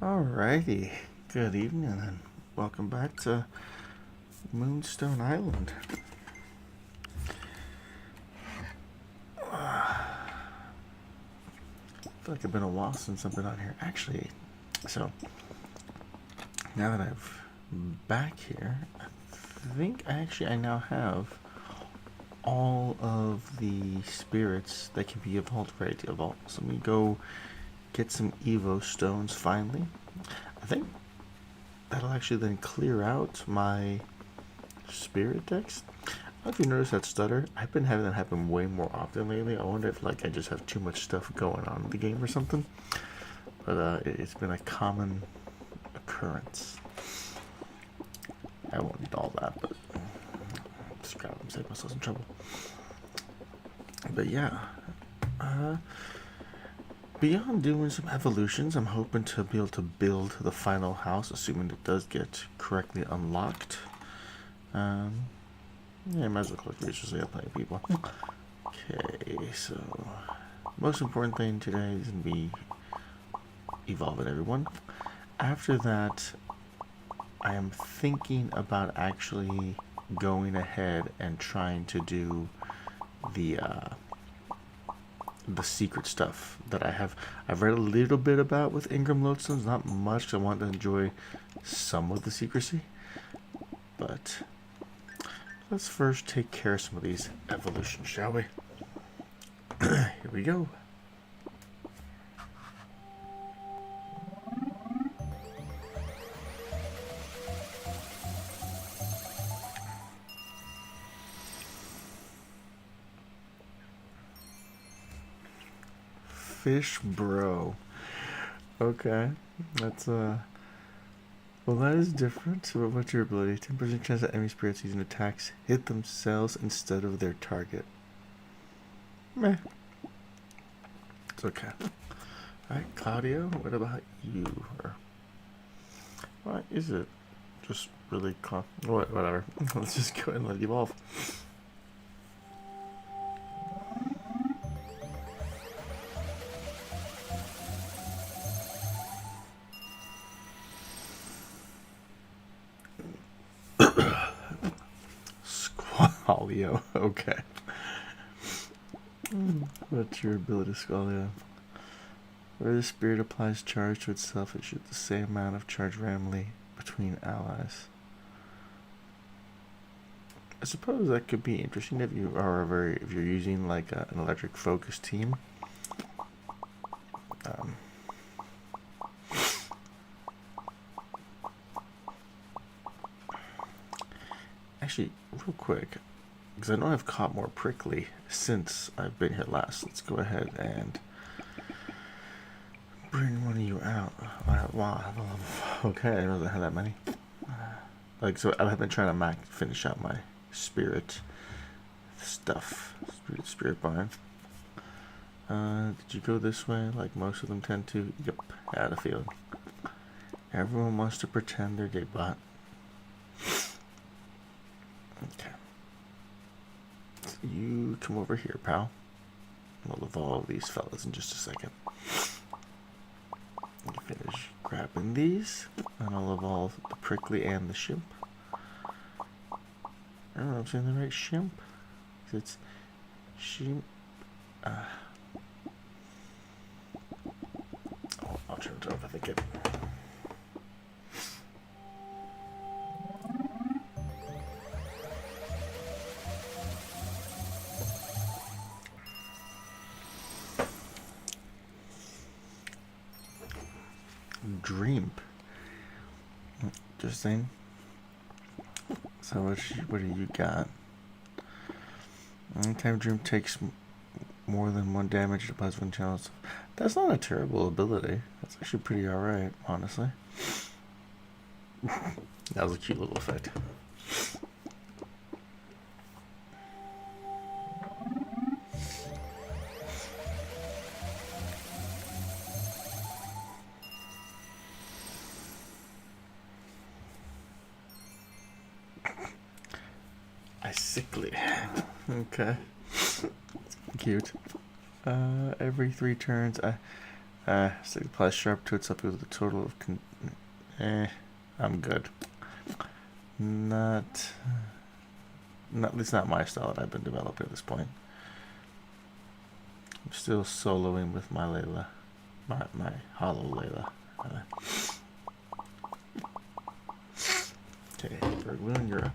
Alrighty, good evening and welcome back to Moonstone Island. I feel like it's been a while since I've been on here. Actually, so now that I'm back here, I think I now have all of the spirits that can be evolved ready to evolve. So let me go get some Evo stones finally. I think that'll actually then clear out my spirit text. I don't know if you noticed that stutter. I've been having that happen way more often lately. I wonder if I just have too much stuff going on in the game or something. But it's been a common occurrence. I won't need all that, but just grab them, save myself some trouble. But yeah, beyond doing some evolutions, I'm hoping to be able to build the final house, assuming it does get correctly unlocked. Yeah, might as well click research, so I got plenty of people. Okay, so most important thing today is going to be evolving everyone. After that, I am thinking about actually going ahead and trying to do the secret stuff that I've read a little bit about with Ingram Lodestones, not much. I want to enjoy some of the secrecy, but let's first take care of some of these evolutions, shall we? Here we go. Fish bro. Okay. That's well, that is different. So what's your ability? 10% chance that enemy spirits using attacks hit themselves instead of their target. Meh. It's okay. Alright, Claudio, what about you? Or what is it? Just really whatever. Let's just go ahead and let it evolve. Squalio, okay. What's your ability, Squalio? Where the spirit applies charge to itself, it shoots the same amount of charge randomly between allies. I suppose that could be interesting if you're using like an electric focus team. Actually, real quick, because I know I've caught more prickly since I've been here last. Let's go ahead and bring one of you out. Wow, okay, I didn't know I had that many. So I've been trying to finish out my spirit stuff. Spirit barn. Did you go this way like most of them tend to? Yep, I had a feeling. Everyone wants to pretend they're Daybot. Okay. So you come over here, pal. We'll evolve these fellas in just a second. Finish grabbing these, and I'll evolve the prickly and the shimp. I don't know if I'm saying the right shimp. It's shimp. I'll turn it off. I think it. Dream. Interesting. So what do you got? Anytime Dream takes more than one damage, it applies one challenge. That's not a terrible ability. That's actually pretty alright, honestly. That was a cute little effect. Sickly. Okay. Cute. Every 3 turns, So apply sharp to its up with the total of I'm good. Not at least not my style that I've been developing at this point. I'm still soloing with my Layla. My hollow Layla. Okay, Bergloon, you're up.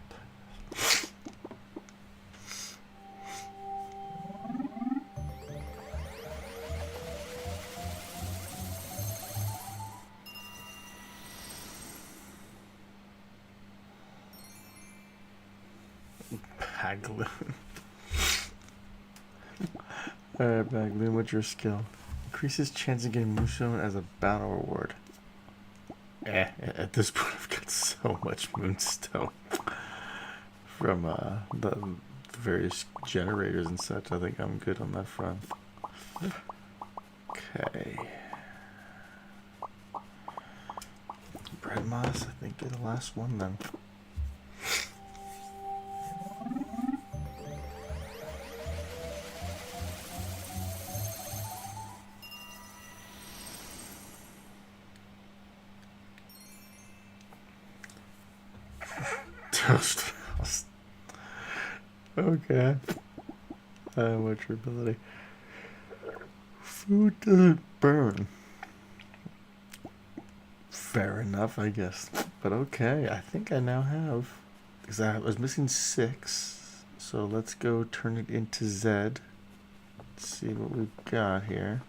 Bagloon. Alright, Bagloon, what's your skill? Increases chance of getting Moonstone as a battle reward. At this point I've got so much Moonstone from the various generators and such. I think I'm good on that front. Okay. Bread moss, I think you're the last one then. Toast. Okay. What's your ability? Food doesn't burn. Fair enough, I guess. But okay, I think I now have, because I was missing 6. So let's go turn it into Z. Let's see what we've got here.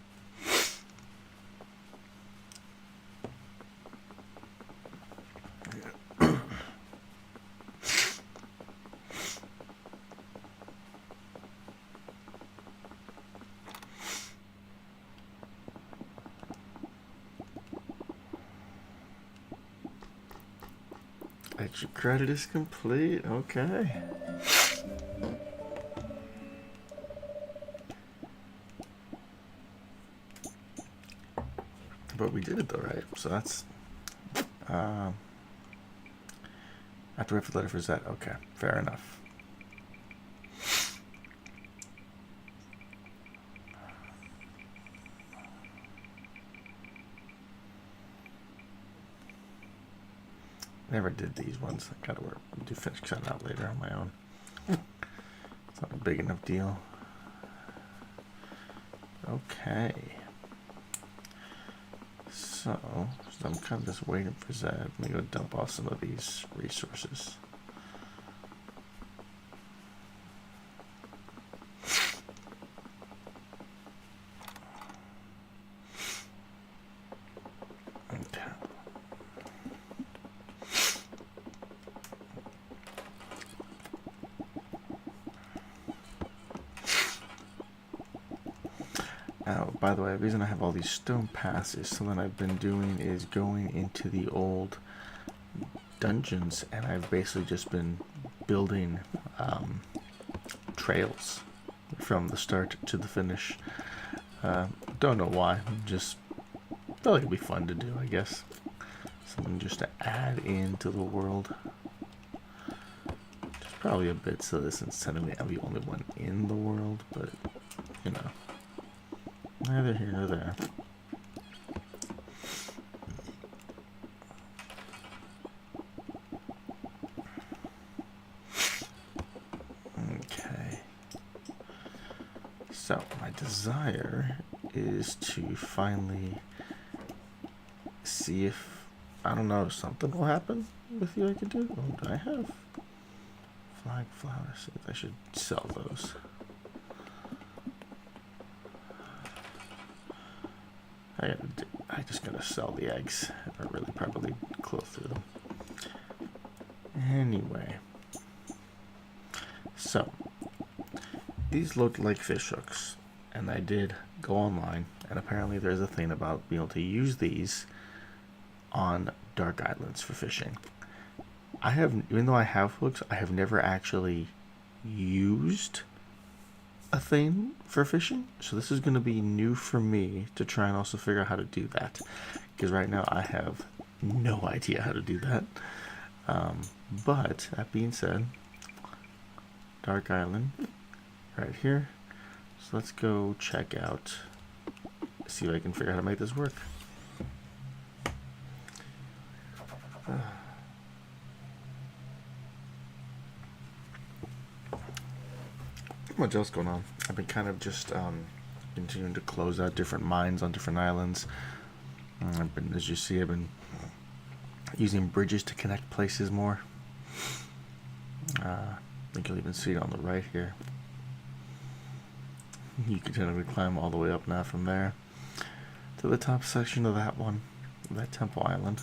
Extra credit is complete. Okay. But we did it though, right? So that's I have to wait for the letter for Z. Okay, fair enough. Never did these ones. I gotta do finish cutting out later on my own. It's not a big enough deal. Okay. So I'm kind of just waiting for Z. Let me go dump off some of these resources. Now, by the way, the reason I have all these stone paths is something I've been doing is going into the old dungeons, and I've basically just been building trails from the start to the finish. Don't know why, just felt like it'd be fun to do, I guess. Something just to add into the world. Just probably a bit silly since technically I'm the only one in the world, but you know. Neither here nor there. Okay. So, my desire is to finally see if, I don't know, something will happen with you I could do. What do I have? Flag flower seeds. I should sell those. I just gotta sell the eggs, or really probably close through them. Anyway, so these look like fish hooks, and I did go online, and apparently there's a thing about being able to use these on dark islands for fishing. Even though I have hooks, I have never actually used a thing for fishing, so this is going to be new for me to try and also figure out how to do that, because right now I have no idea how to do that. But that being said, dark island right here, so let's go check out see if I can figure out how to make this work. Not much else going on. I've been kind of just continuing to close out different mines on different islands. As you see, I've been using bridges to connect places more. I think you'll even see it on the right here. You can technically climb all the way up now from there to the top section of that one, that temple island.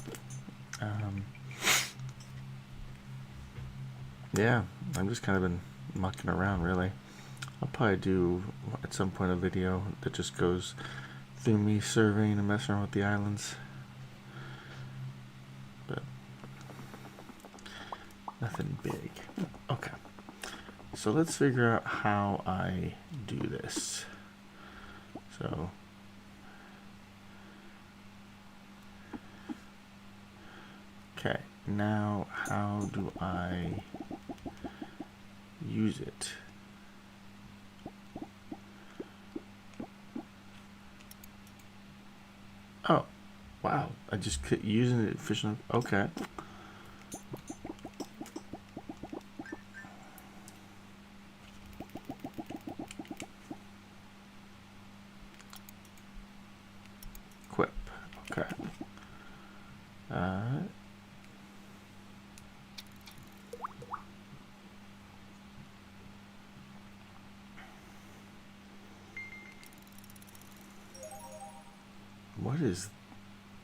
Yeah, I've just kind of been mucking around, really. I'll probably do at some point a video that just goes through me surveying and messing around with the islands. But nothing big. Okay. So let's figure out how I do this. So okay, now how do I use it? Oh, wow. I just kept using it efficiently. Okay. Equip. Okay. What is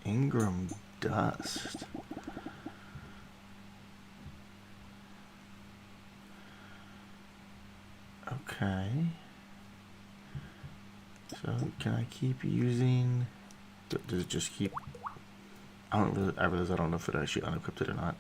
Ingram dust? Okay. So can I keep using? Does it just keep? I realize I don't know if it actually unequipped it or not.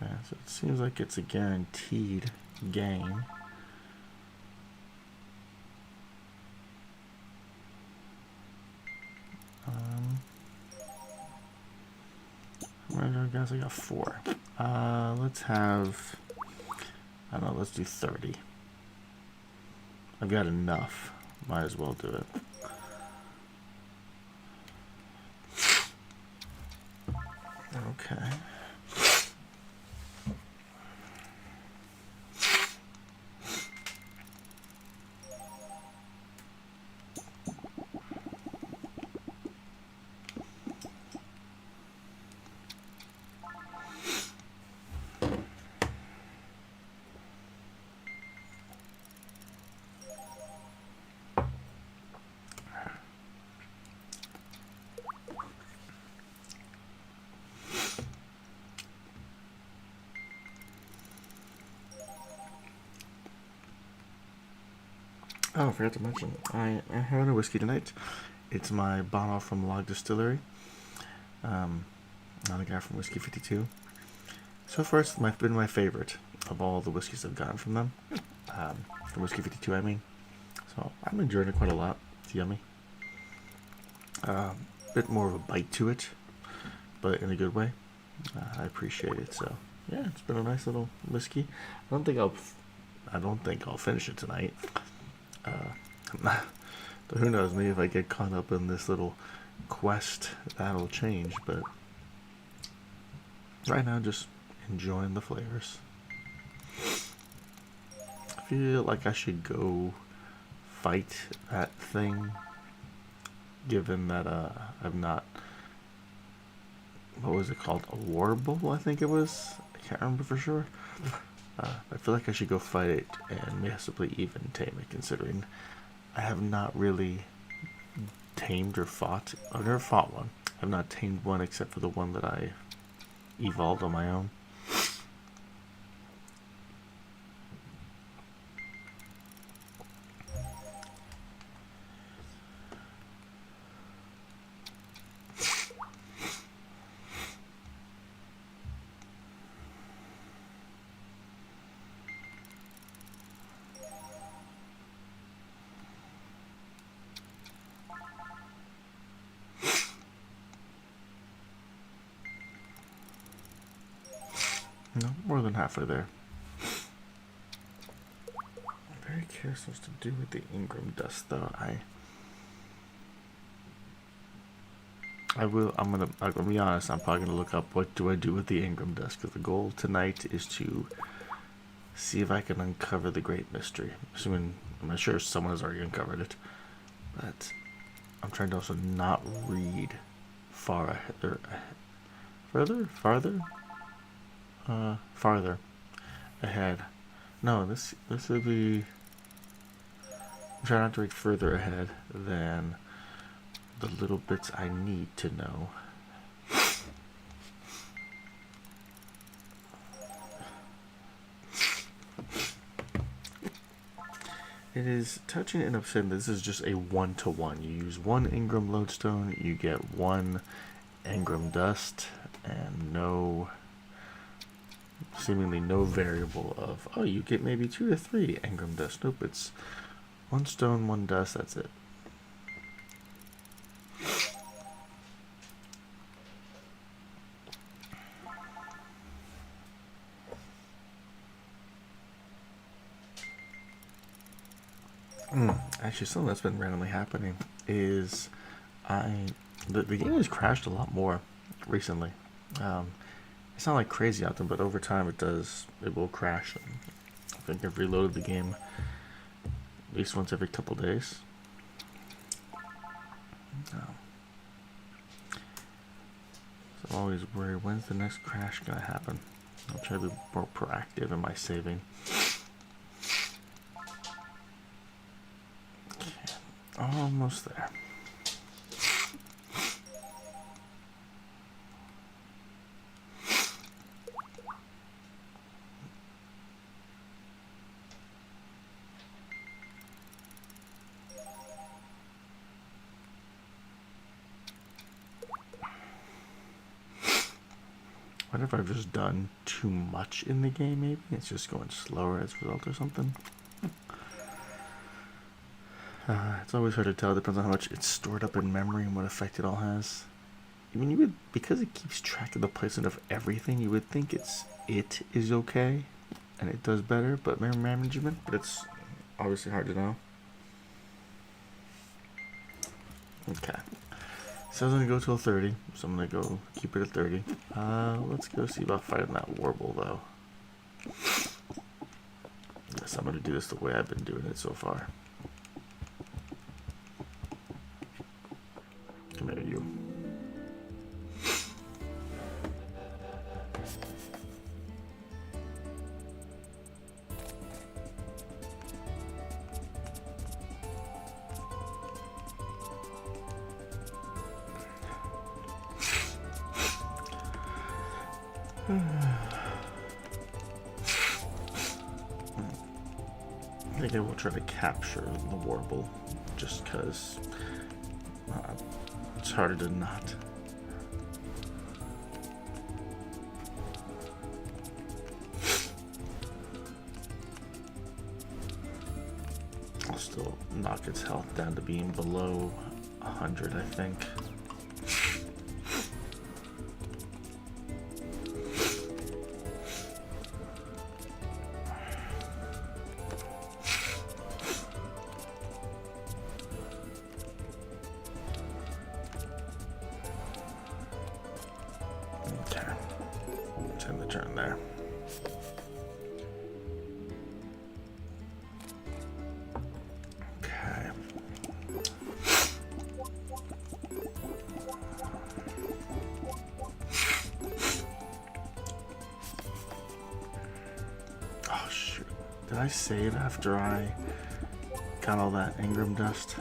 Okay, so it seems like it's a guaranteed gain. I guess I got 4. Let's have, I don't know, let's do 30. I've got enough. Might as well do it. Okay. Oh, I forgot to mention, I had a whiskey tonight. It's my bottle from Log Distillery. Another guy from Whiskey 52. So far, it's been my favorite of all the whiskeys I've gotten from them. From Whiskey 52, I mean. So I'm enjoying it quite a lot. It's yummy. Bit more of a bite to it, but in a good way. I appreciate it. So yeah, it's been a nice little whiskey. I don't think I'll finish it tonight. But who knows, maybe if I get caught up in this little quest, that'll change. But right now, just enjoying the flavors. I feel like I should go fight that thing, given that I'm not, what was it called, a warble, I think it was. I can't remember for sure. I feel like I should go fight it and possibly even tame it, considering I have not really tamed or fought. I've never fought one. I've not tamed one except for the one that I evolved on my own. No, more than halfway there. I'm very curious what to do with the Ingram dust, though. I'm gonna be honest. I'm probably gonna look up what do I do with the Ingram dust, because the goal tonight is to see if I can uncover the great mystery. I'm sure someone has already uncovered it, but I'm trying to also not read far ahead, farther ahead. No, this would be. I'm trying not to read further ahead than the little bits I need to know. It is touching and upsetting. This is just a 1-to-1. You use one Ingram lodestone, you get one Ingram dust, and seemingly no variable of, oh, you get maybe 2 to 3 Ingram dust. Nope, it's one stone, one dust, that's it. Actually, something that's been randomly happening is the game has crashed a lot more recently. It's not like crazy out there, but over time it will crash. I think I've reloaded the game at least once every couple days. So I'm always worried, when's the next crash gonna happen? I'll try to be more proactive in my saving. Okay, almost there. What if I've just done too much in the game, maybe? It's just going slower as a result or something. It's always hard to tell. It depends on how much it's stored up in memory and what effect it all has. I mean, because it keeps track of the placement of everything, you would think it is okay, and it does better, but memory management, but it's obviously hard to know. Okay. So I was gonna go till 30, so I'm gonna go keep it at 30. Let's go see about fighting that warble, though. Yes, I'm gonna do this the way I've been doing it so far. Come here, you. I think I will try to capture the warble, just because it's harder to not. I'll still knock its health down to being below 100, I think. There. Okay. Oh shoot. Did I save after I got all that Ingram dust?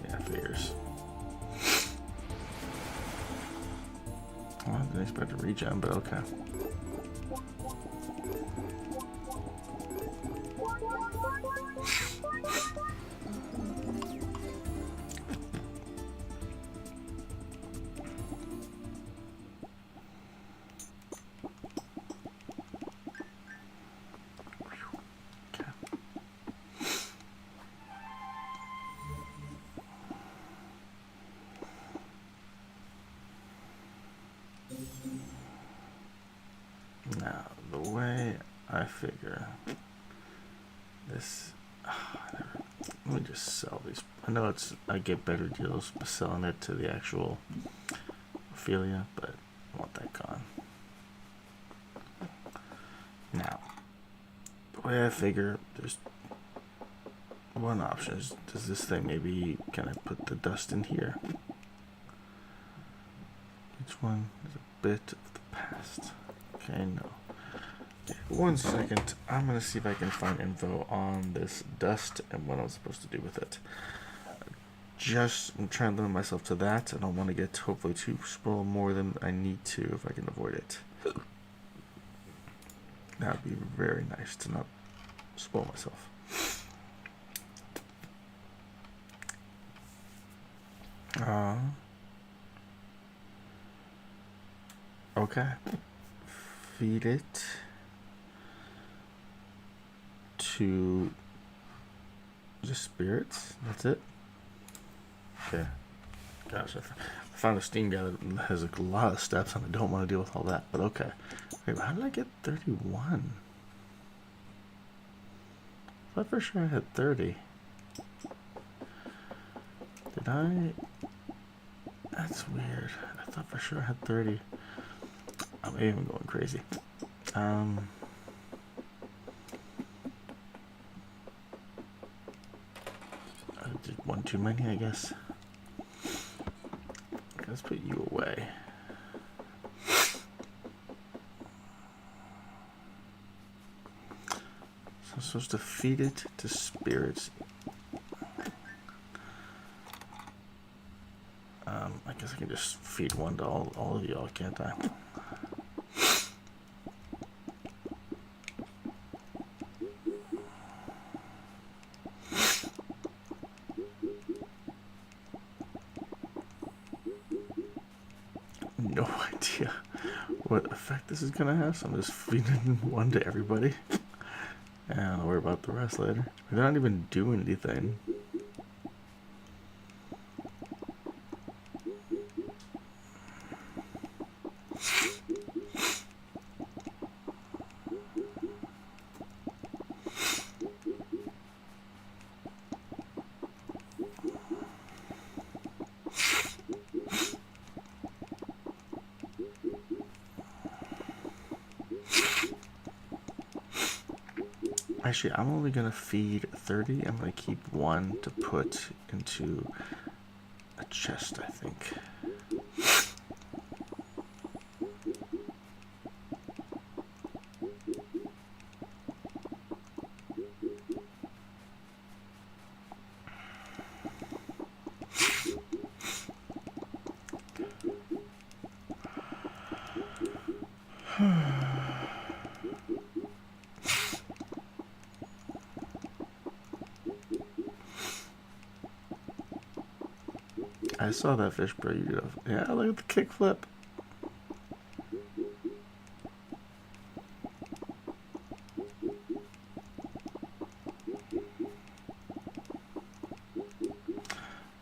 Yeah, figures. I didn't expect to regen, but okay. I figure this. Let me just sell these. I know I get better deals by selling it to the actual Ophelia, but I want that gone. Now, the way I figure, there's one option is, does this thing maybe, can I put the dust in here? Each one is a bit of the past. Okay, no. 1 second, I'm going to see if I can find info on this dust and what I'm supposed to do with it. I'm trying to limit myself to that. I don't want to get hopefully too spoiled more than I need to if I can avoid it. That would be very nice to not spoil myself. Okay. Feed it to the spirits. That's it. Okay. Gosh, I found a Steam guy that has a lot of steps, and I don't want to deal with all that. But okay. Wait, how did I get 31? I thought for sure I had 30. Did I? That's weird. I thought for sure I had 30. I'm even going crazy. I did one too many, I guess. Let's put you away. So I'm supposed to feed it to spirits. I guess I can just feed one to all of y'all, can't I? No idea what effect this is gonna have, so I'm just feeding one to everybody. And I'll worry about the rest later. They're not even doing anything. Actually, I'm only gonna feed 30. I'm gonna keep one to put into a chest, I think. I saw that fish breed. Yeah, look at the kickflip.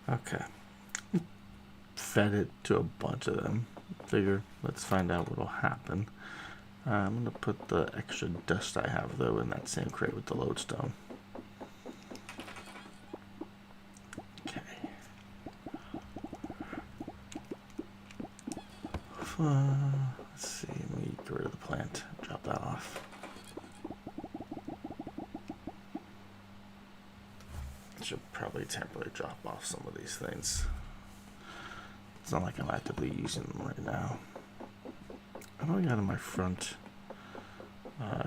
Okay. Fed it to a bunch of them. Figure, let's find out what'll happen. I'm gonna put the extra dust I have though in that same crate with the lodestone. Let's see, let me get rid of the plant, drop that off. Should probably temporarily drop off some of these things. It's not like I'm actively using them right now. I know I got in my front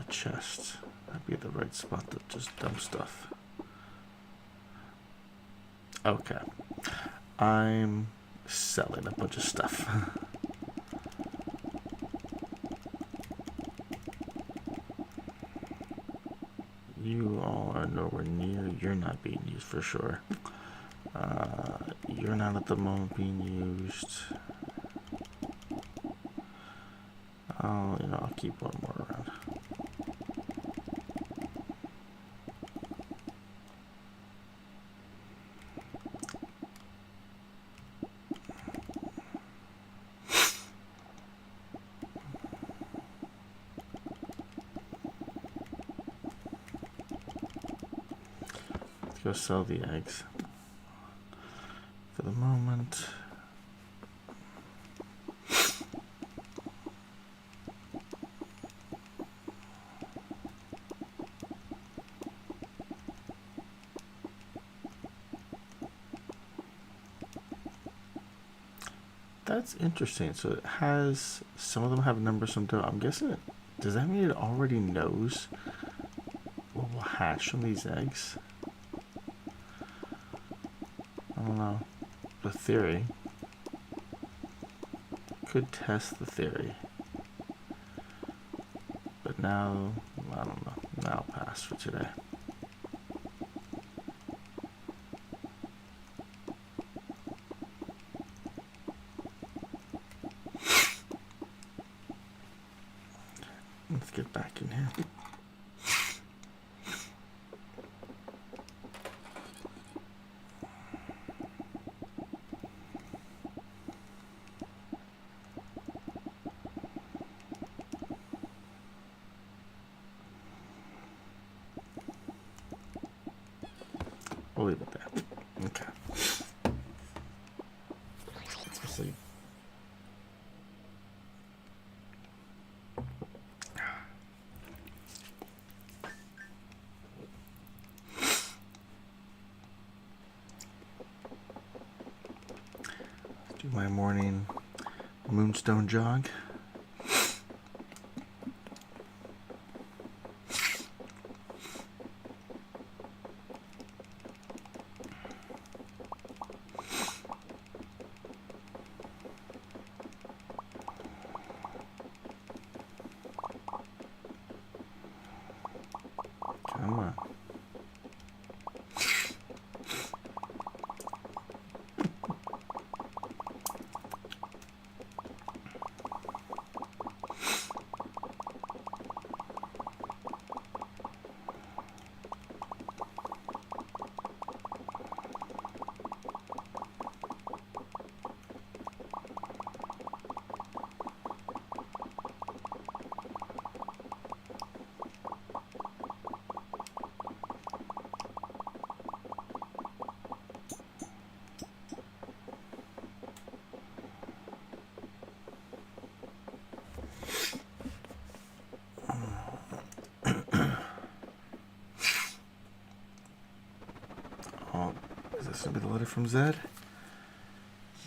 chest. That'd be the right spot to just dump stuff. Okay. I'm selling a bunch of stuff. You all are nowhere near. You're not being used for sure. You're not at the moment being used. I'll keep one more around. go sell the eggs for the moment. That's interesting. So it has, some of them have numbers, some don't. I'm guessing it, does that mean it already knows what will hatch from these eggs? I don't know. The theory. Could test the theory. But now, I don't know. Now I'll pass for today. Let's get back in here. We'll leave it there. Okay. Let's go sleep. Do my morning Moonstone jog. Come on. Oh, is this gonna be the letter from Zed?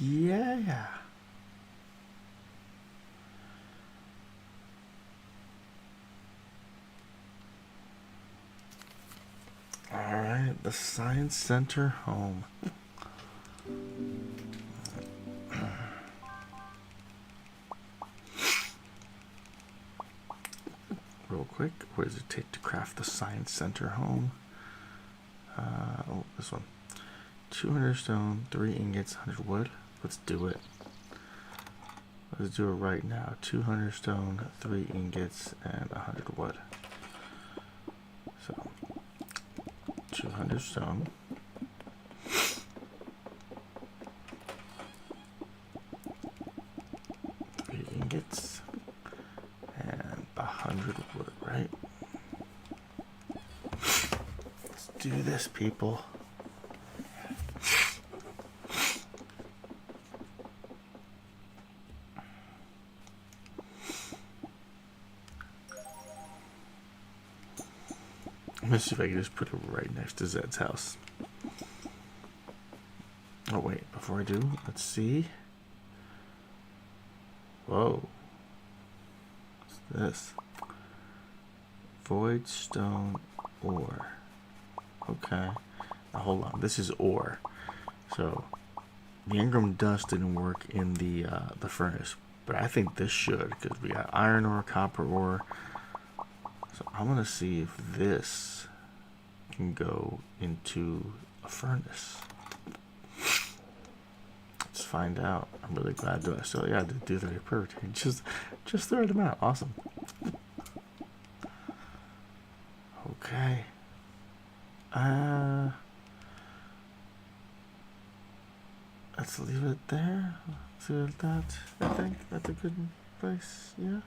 Yeah. Alright, the Science Center home. Real quick, what does it take to craft the Science Center home? Oh, this one. 200 stone, 3 ingots, 100 wood. Let's do it. Let's do it right now. 200 stone, 3 ingots, and 100 wood. So, 200 stone. 3 ingots, and 100 wood, right? Let's do this, people. Let's see if I can just put it right next to Zed's house. Oh wait, before I do, let's see. Whoa. What's this? Void stone ore. Okay. Now hold on, this is ore. So the Ingram dust didn't work in the furnace, but I think this should, because we got iron ore, copper ore. So I'm gonna see if this can go into a furnace. Let's find out. I'm really glad that I still to do that. Perfect. Just throw them out. Awesome. Okay. Let's leave it there. Let's leave it at that. I think that's a good place. Yeah.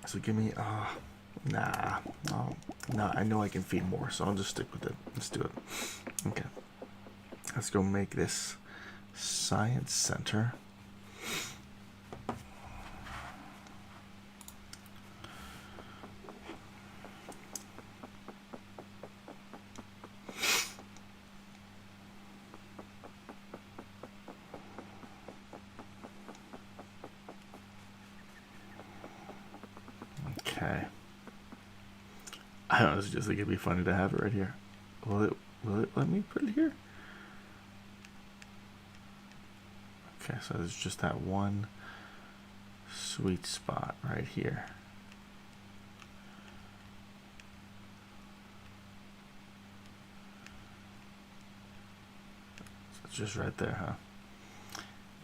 So give me Nah, no, no, I know I can feed more, so I'll just stick with it. Let's do it. Okay. Let's go make this science center. Okay. I honestly just think it'd be funny to have it right here. Will it let me put it here? Okay, so there's just that one sweet spot right here. So it's just right there, huh?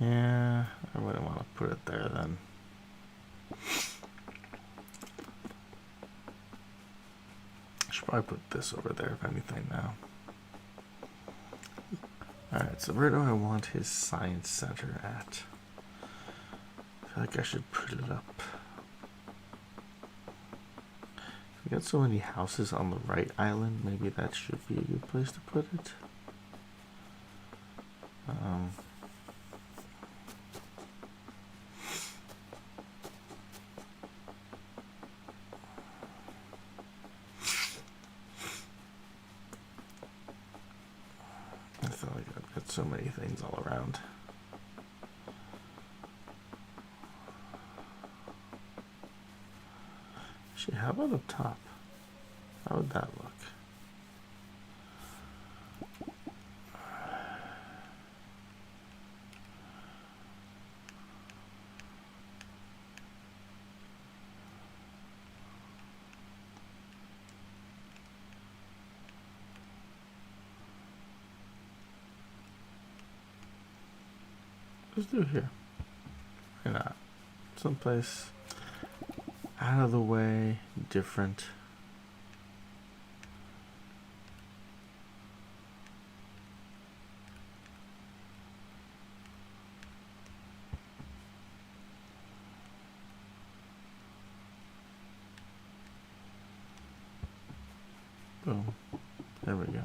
Yeah, I wouldn't want to put it there then. I should probably put this over there if anything now. Alright, so where do I want his science center at? I feel like I should put it up. We got so many houses on the right island, maybe that should be a good place to put it. I feel like I've got so many things all around. Actually, how about up top? How would that look? Let's do it here. Why not? Someplace out of the way, different. Boom. There we go.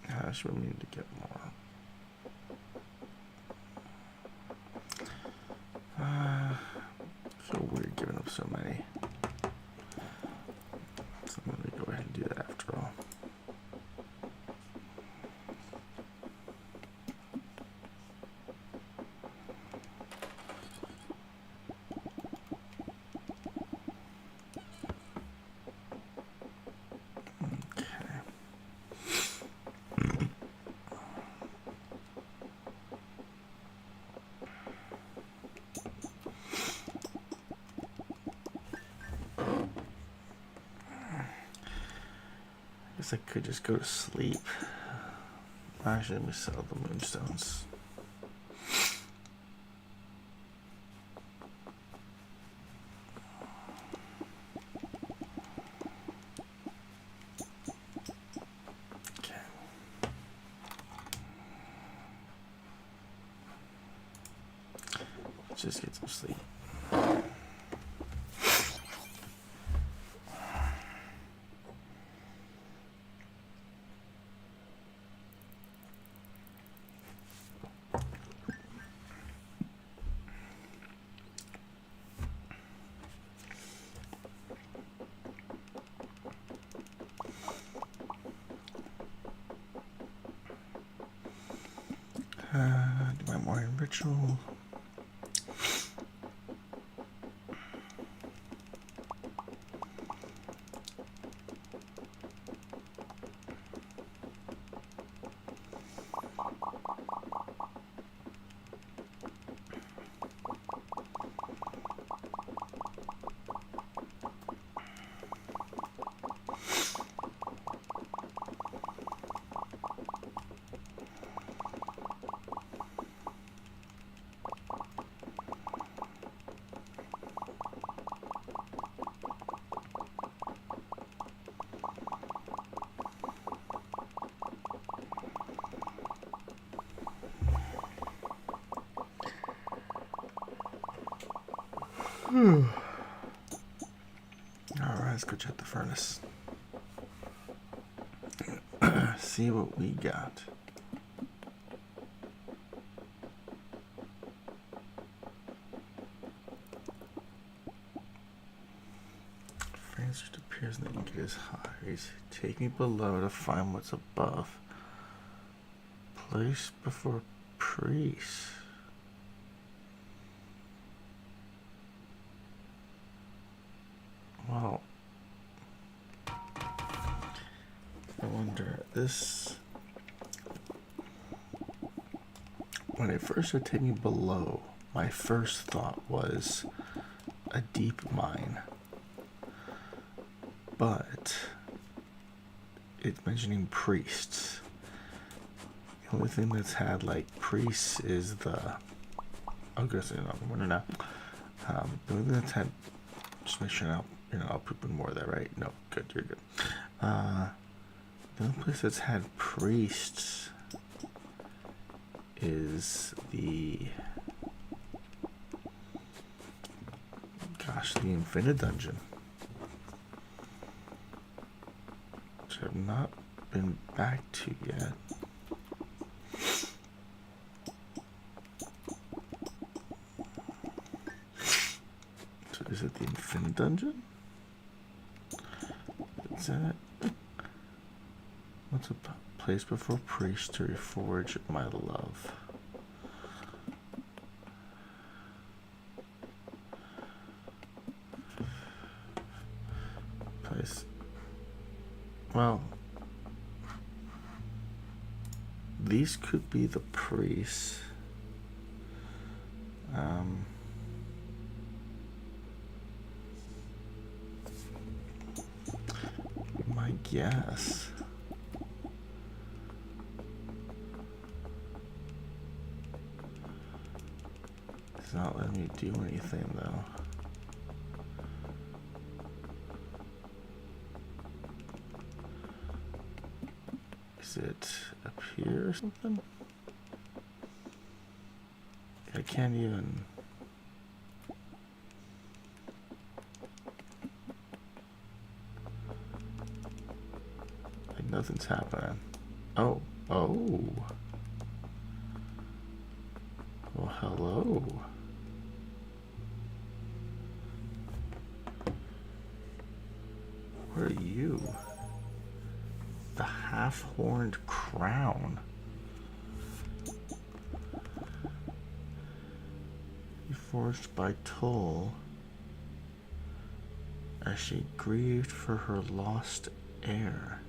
Gosh, we need to get more. I feel weird giving up so many. So I'm going to go ahead and do that after all. I could just go to sleep. Actually, let me sell the Moonstones. Okay. Let's just get some sleep. Do my morning ritual. Alright, let's go check the furnace. See what we got. Francis appears in the ink is high. Take me below to find what's above. Place before priest. Well, I wonder, this, when it first said take me below, my first thought was a deep mine. But it's mentioning priests. The only thing that's had like priests is the, I'll go say no, no. The only thing that's had, just make sure now, I'll poop in more of that, right? No, good, you're good. The only place that's had priests is the, gosh, the Infinite Dungeon, which I've not been back to yet. So is it the Infinite Dungeon? Is that it? What's a place before priest to reforge my love? Place. Well, these could be the priests. My guess. It's not letting me do anything though. Is it up here or something? I can't even. Like nothing's happening. Oh. Well, hello. What are you? The half-horned crown. Forged by Toll as she grieved for her lost heir.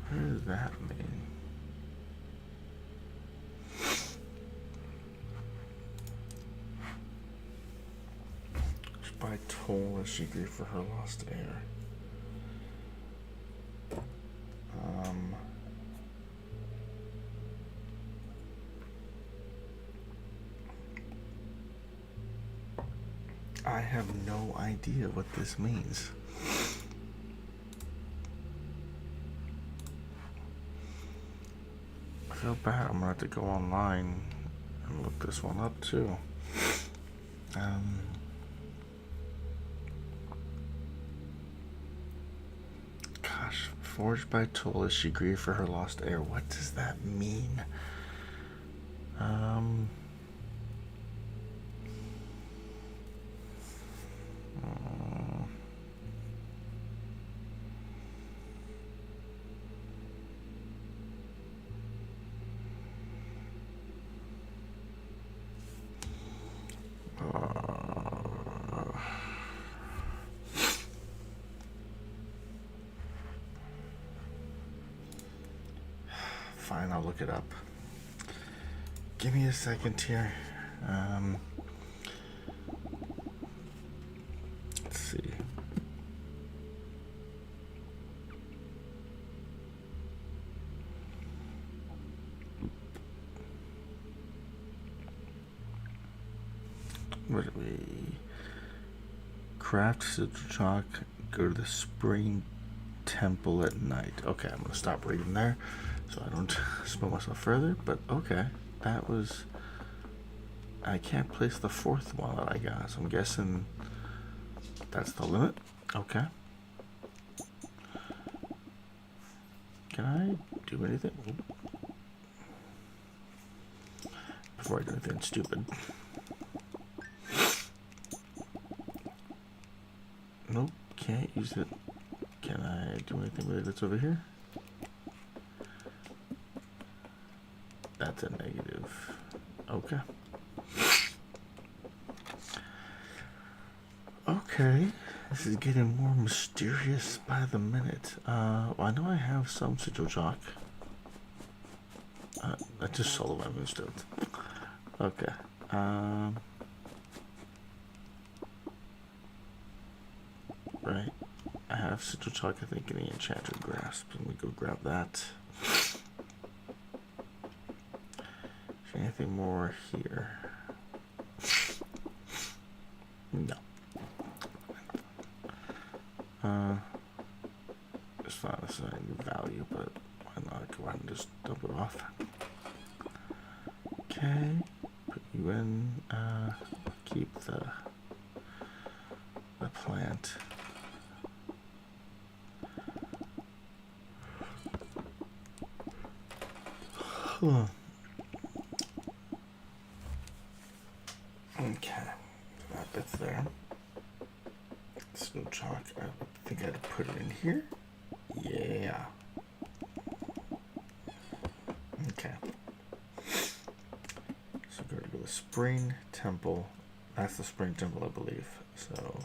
What does that mean? By Toll as she grieved for her lost heir. I have no idea what this means. I feel bad. I'm gonna have to go online and look this one up too. Gosh, forged by Toll as she grieved for her lost heir. What does that mean? Fine, I'll look it up. Give me a second here. Let's see. What do we craft sigil chalk? Go to the spring temple at night. Okay, I'm gonna stop reading there. so I don't spill myself further. But okay, that was. I can't place the fourth one that I got, so I'm guessing that's the limit. Okay. Can I do anything? Before I do anything stupid. Nope, can't use it. Can I do anything with it that's over here? That's a negative. Okay. Okay, this is getting more mysterious by the minute. Well, I know I have some sigil chalk. I just solo my Moonstone. Okay. Right. I have sigil chalk, I think, in the enchanted grasp. Let me go grab that. Is there anything more here? No. It's not necessarily value, but why not go ahead and just dump it off? Okay, put you in. Keep the plant. Huh. Okay, that bit's there. Snow chalk. I think I had to put it in here. Yeah. Okay. So go to the spring temple. That's the spring temple, I believe. So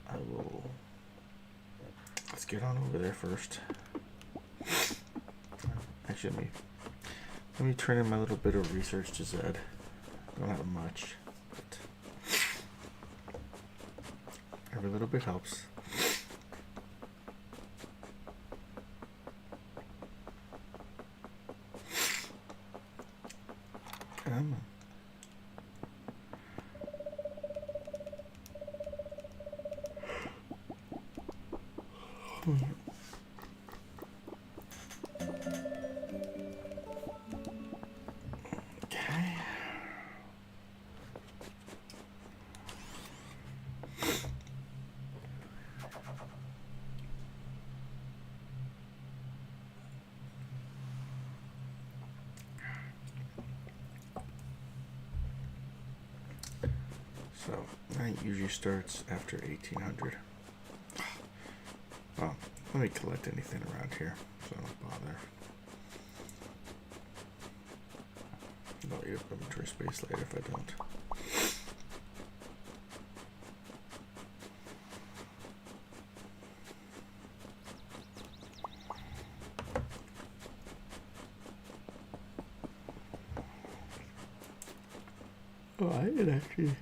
I will. Let's get on over there first. Actually, let me turn in my little bit of research to Zed. I don't have much, but every little bit helps. Come on. Okay. So, night usually starts after 1800. Well, let me collect anything around here, so I don't bother. I'll eat up inventory space later if I don't. Oh, I did actually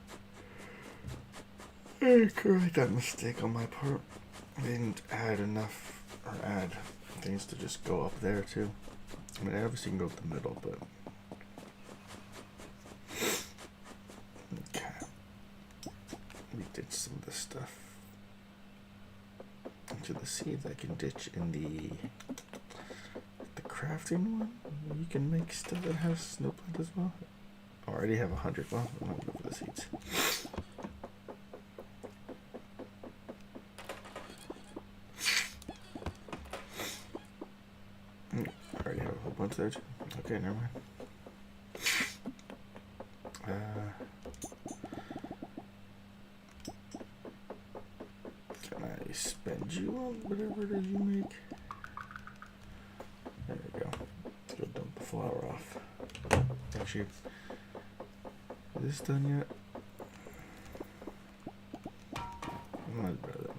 correct that mistake on my part. I didn't add enough, or add things to just go up there too. I mean, I obviously can go up the middle, but okay. We ditch some of this stuff into the seeds. I can ditch in the crafting one. You can make stuff that has snow plant as well. I already have 100. Well, I'm gonna go for the seeds. I already have a whole bunch there too. Okay, never mind. Can I spend you on whatever it is you make? There we go. Let's go dump the flour off. Actually, is this done yet? I'm not better than that.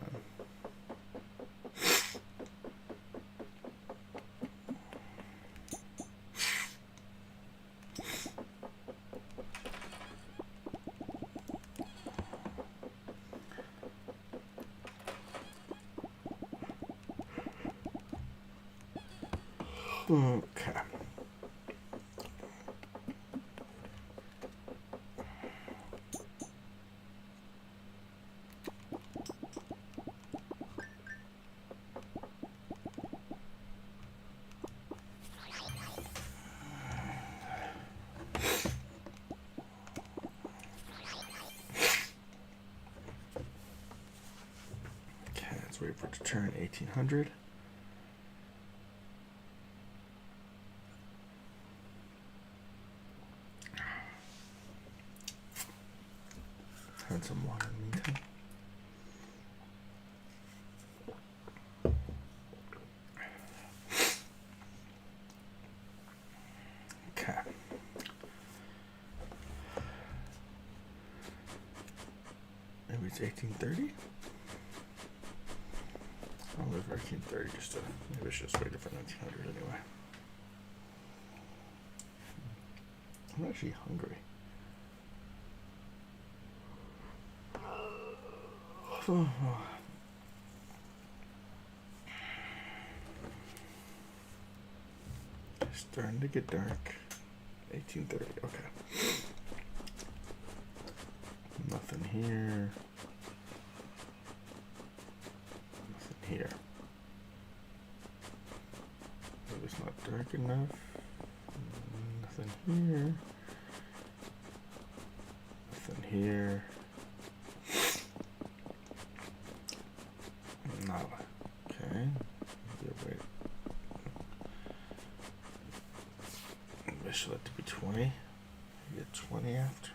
Okay. Let's wait for it to turn 1800. And some water in the meantime. Okay. Maybe it's 1830? I'll live for 1830 just to, maybe it's just waiting for 1900 anyway. I'm actually hungry. It's starting to get dark. 1830, okay. Nothing here. Nothing here. Maybe it's not dark enough. Nothing here. Nothing here. Nada. Okay. Wait. I should let it be 20. Get 20 after.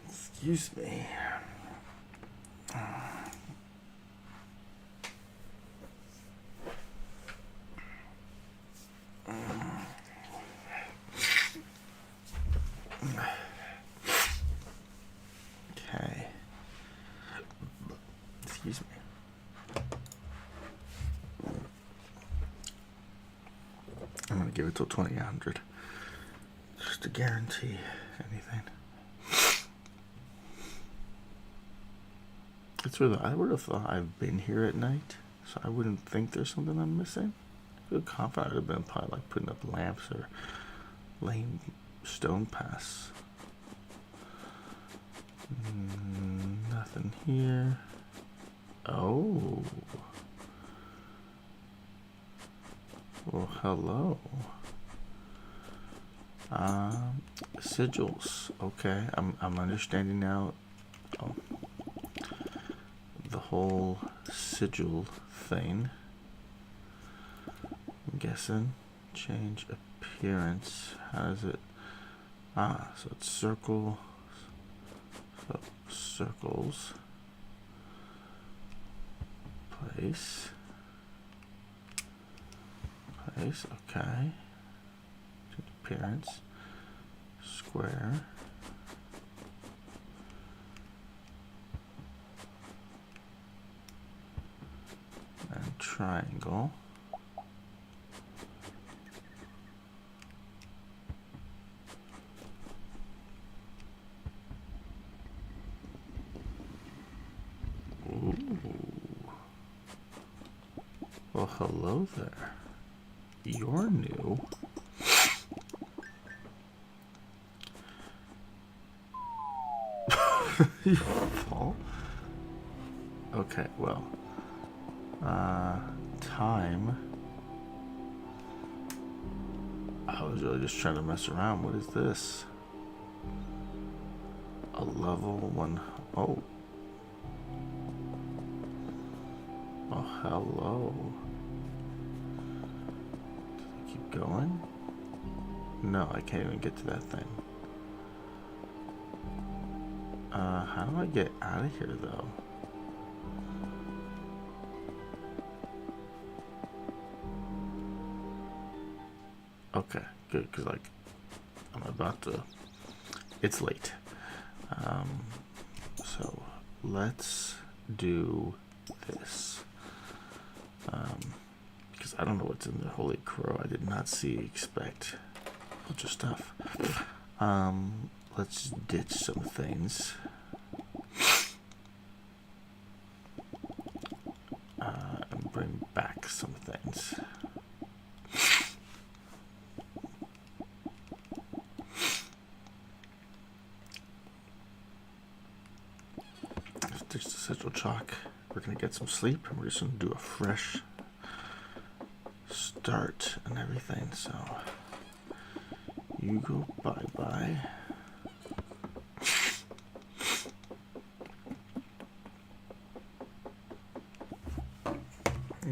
Excuse me. Okay. Excuse me. I'm gonna give it till 2000, just to guarantee anything. It's really, I would have thought I've been here at night, so I wouldn't think there's something I'm missing. I feel confident I'd have been probably like putting up lamps or laying stone paths. Nothing here. Oh. Well, hello. Sigils. Okay, I'm understanding now. Oh. The whole sigil thing. I'm guessing. Change appearance. How does it? So it's circle. So circles. Place. Place. Okay. Change appearance. Square. And triangle. Ooh. Well, hello there. You're new. You fall? Okay, well. Time. I was really just trying to mess around. What is this? A level 1. Oh. Oh, hello. Does it keep going? No, I can't even get to that thing. How do I get out of here, though? Okay, good, because, like, I'm about to... It's late. So, let's do this. Because I don't know what's in the Holy Crow. I did not expect a bunch of stuff. Let's ditch some things. And bring back some things. Ditch the sigil chalk. We're gonna get some sleep, and we're just gonna do a fresh start and everything. So You go bye-bye.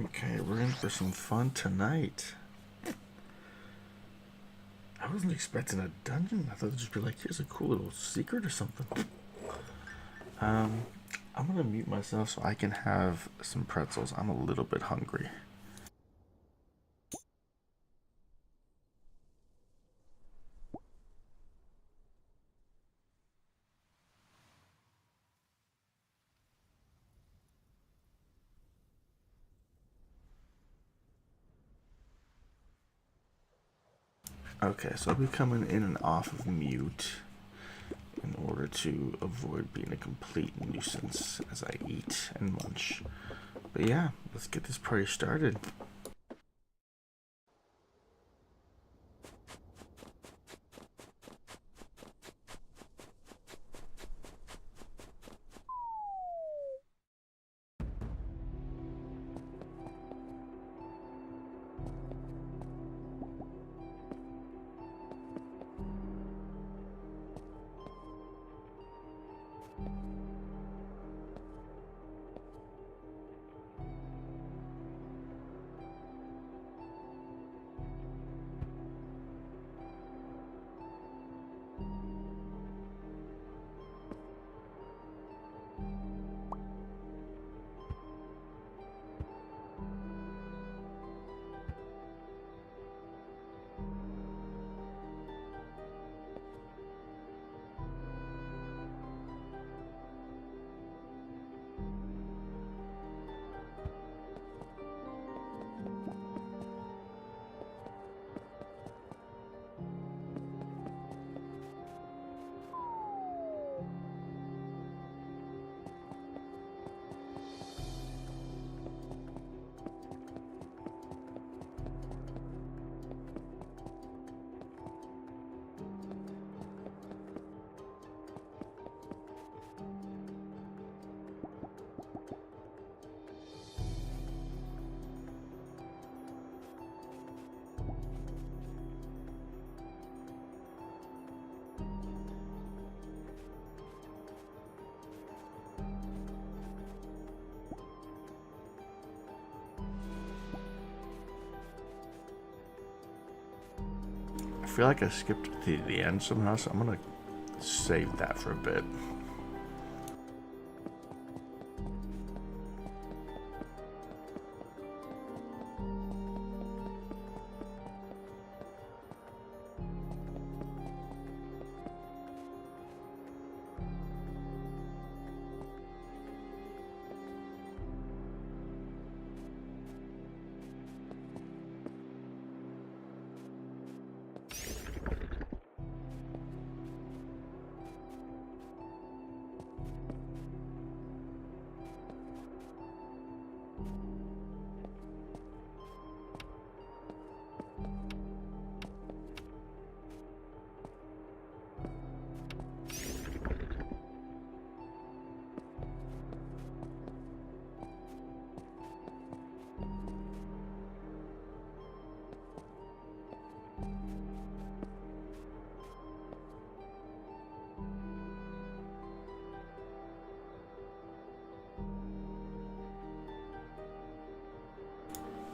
Okay, we're in for some fun tonight. I wasn't expecting a dungeon. I thought it'd just be like, here's a cool little secret or something. I'm gonna mute myself so I can have some pretzels. I'm a little bit hungry. Okay, so I'll be coming in and off of mute in order to avoid being a complete nuisance as I eat and munch. But yeah, let's get this party started. I feel like I skipped the end somehow, so I'm gonna save that for a bit.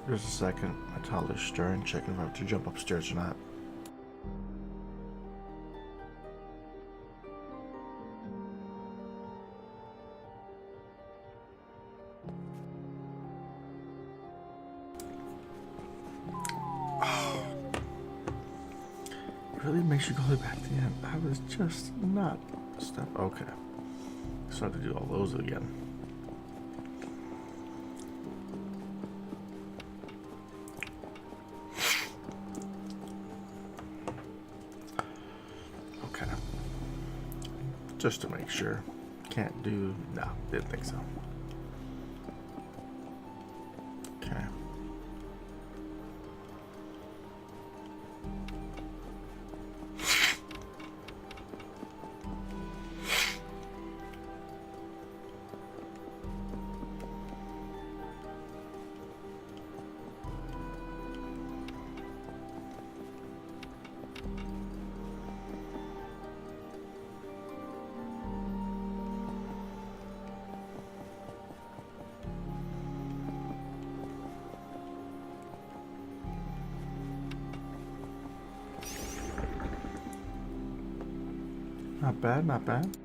Just a second. My toddler's stirring, checking if I have to jump upstairs or not. It really makes you go back to the end. I was just not step. Okay. So I have to do all those again. Okay. Just to make sure. Can't do. No, didn't think so. Okay. Not bad, not bad.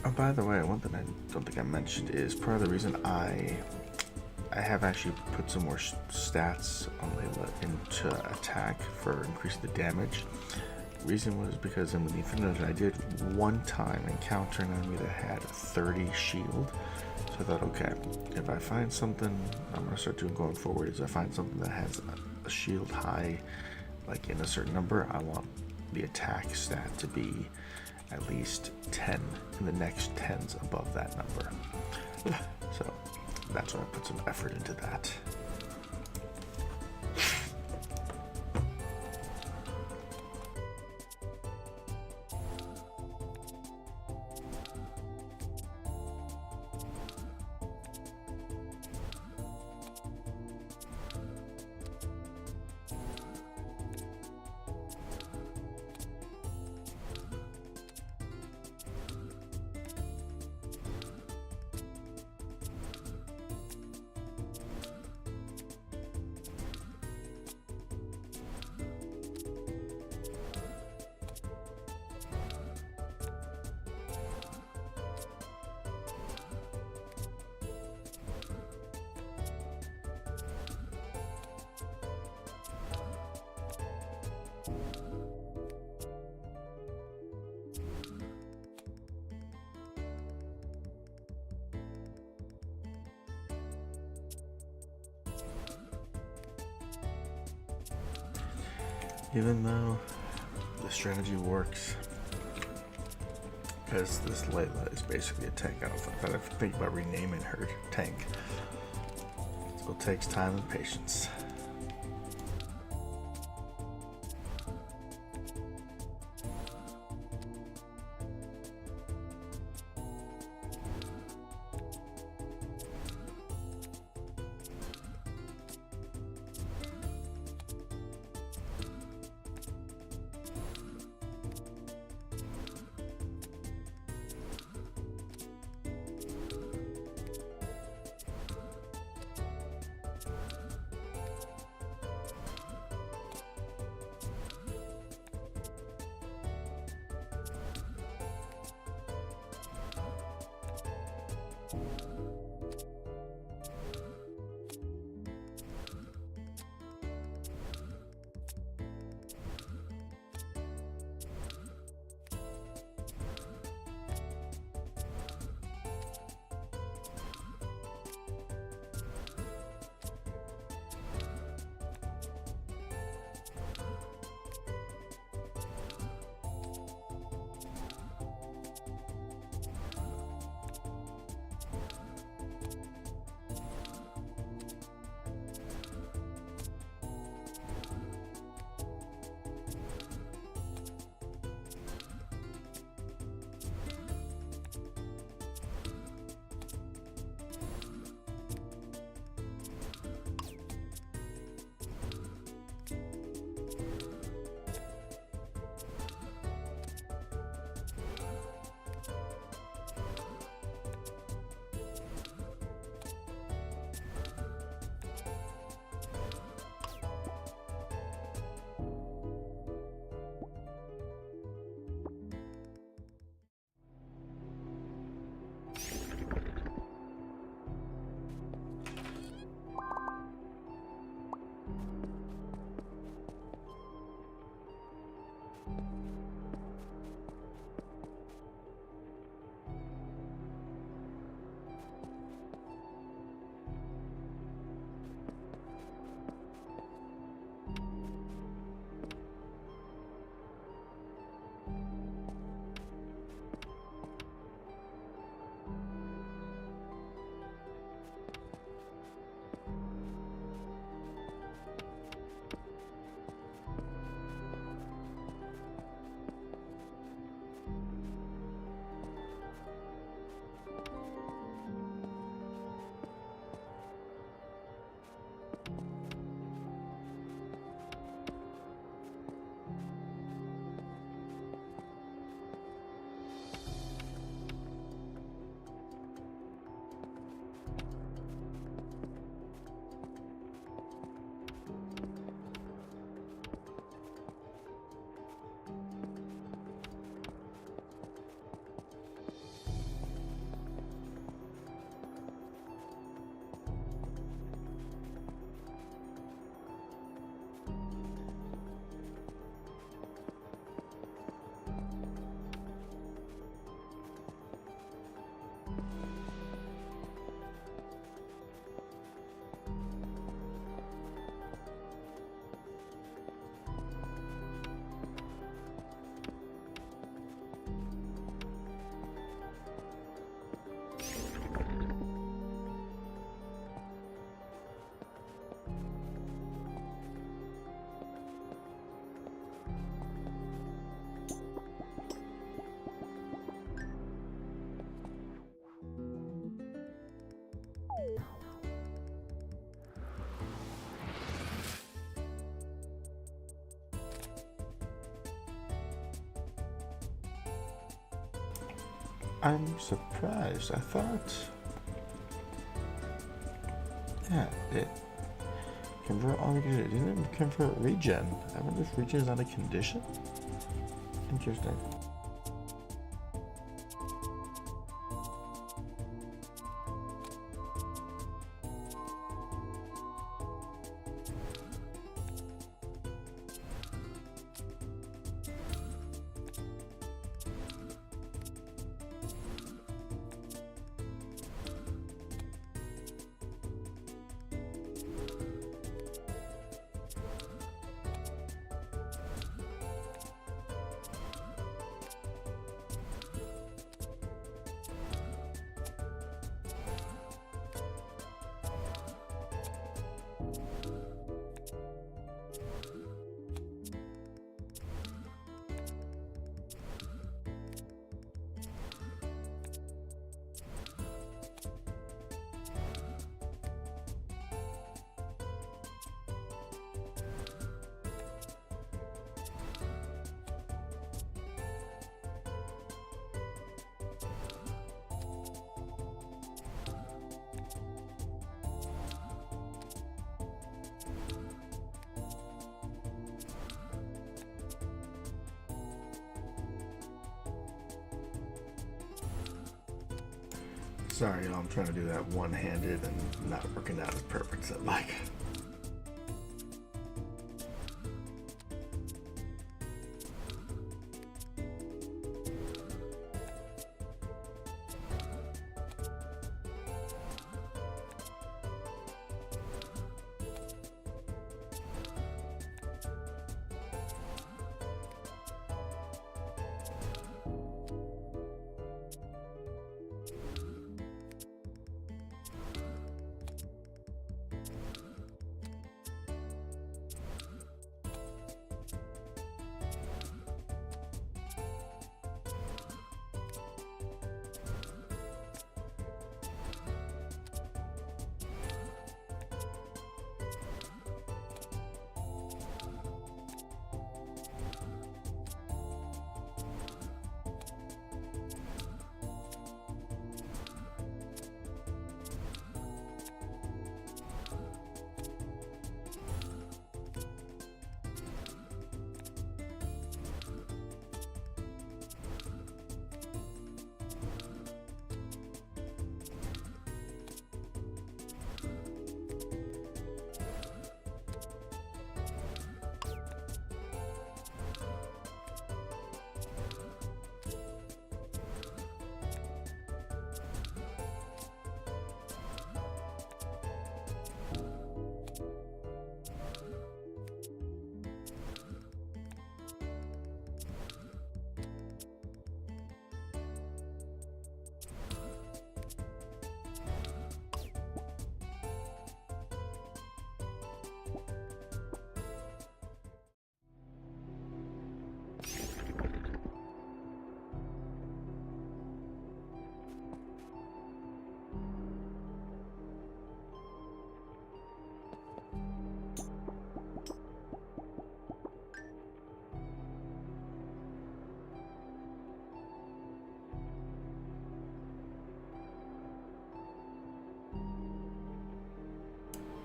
Oh, by the way, one thing I don't think I mentioned is part of the reason I have actually put some more stats on Layla into attack for increasing the damage. Reason was because in the Infinite I did one time encounter an enemy that had 30 shield. So I thought, okay, if I find something I'm gonna start doing going forward is I find something that has a shield high, like in a certain number, I want the attack stat to be at least 10 and the next 10's above that number. So that's why I put some effort into that. Even though the strategy works, because this Layla is basically a tank, I don't think about renaming her tank. So it takes time and patience. I'm surprised. I thought, yeah, it convert all the it didn't convert regen. I wonder if regen is not a condition. Interesting. Sorry, I'm trying to do that one-handed and not working out as perfect as I'd like.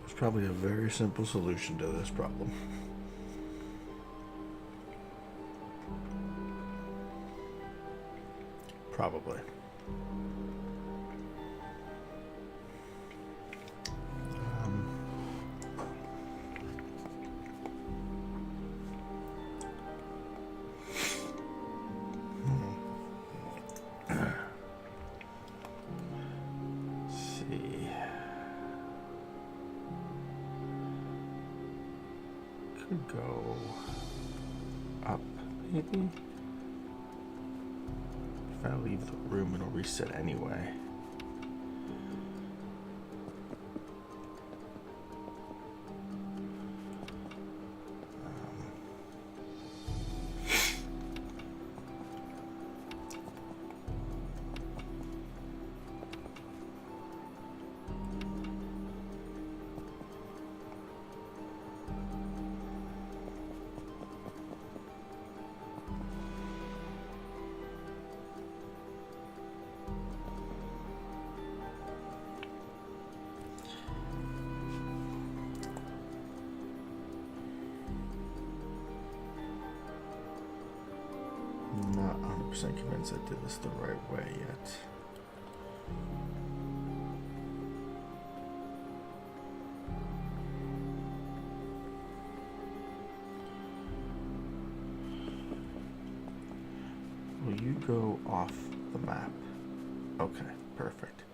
There's probably a very simple solution to this problem. Probably. See. Could go up, maybe? If I leave the room, it'll reset anyway. 100% convinced I did this the right way yet. Will you go off the map? Okay, perfect.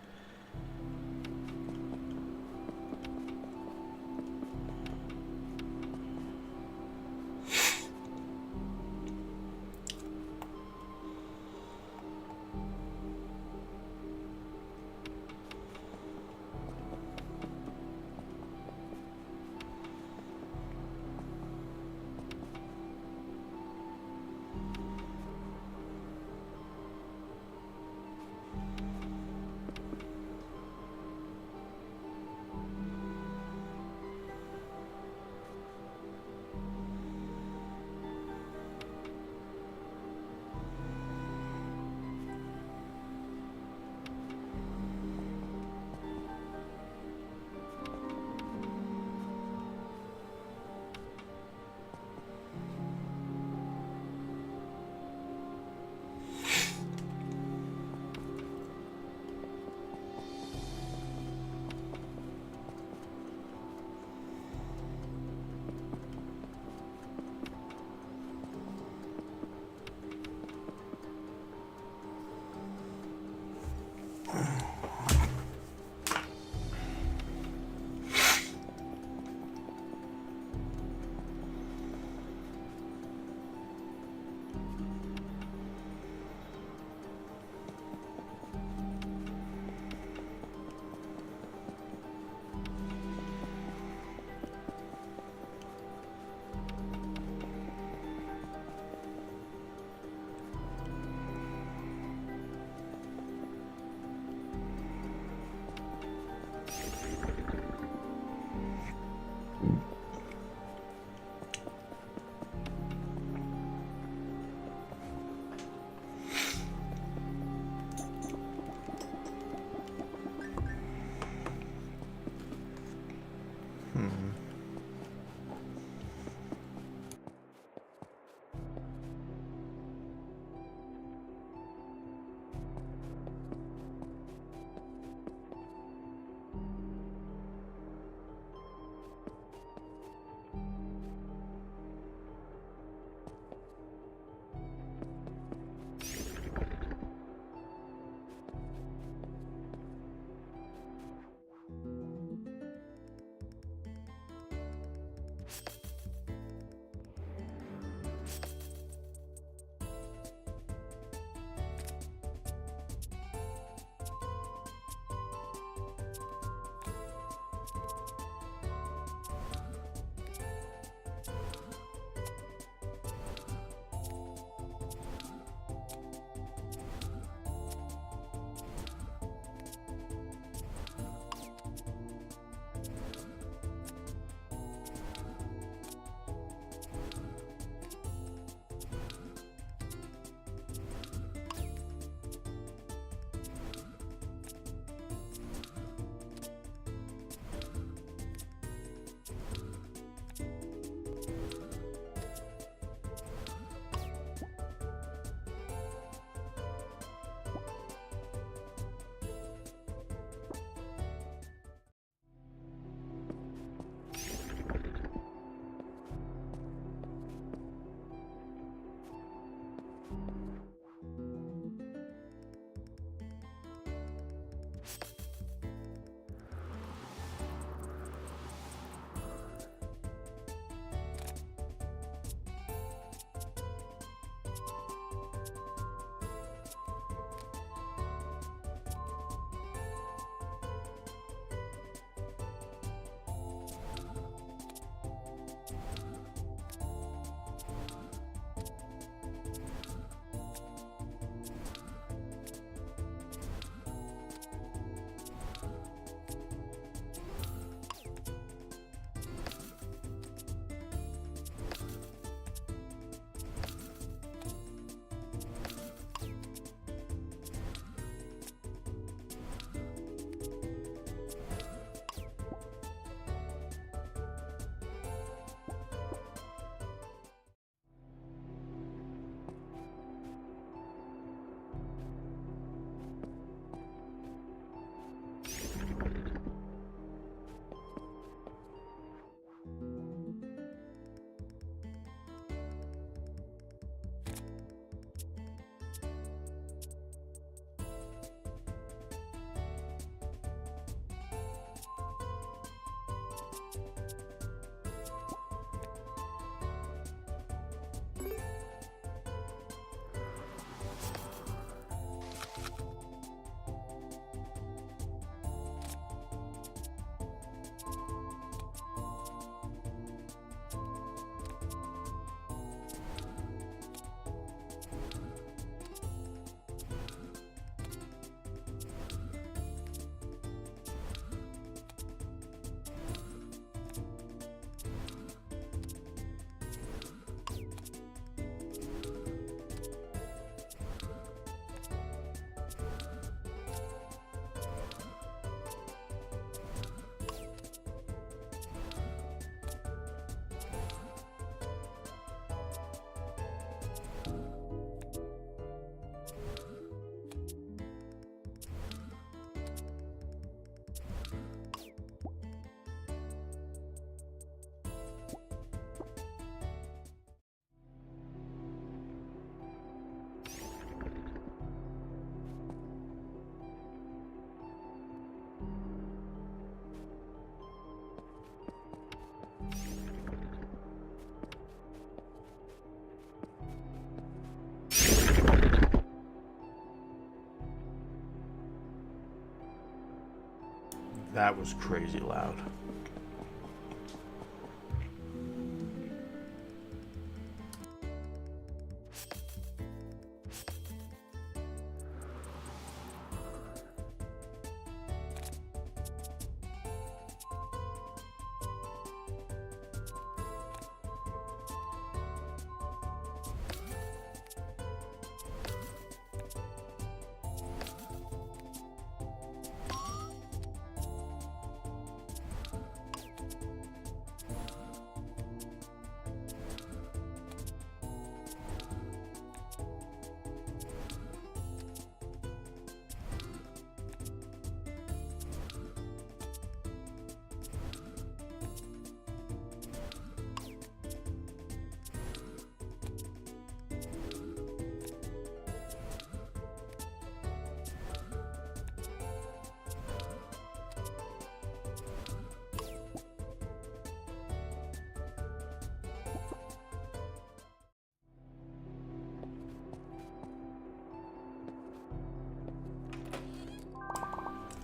That was crazy loud.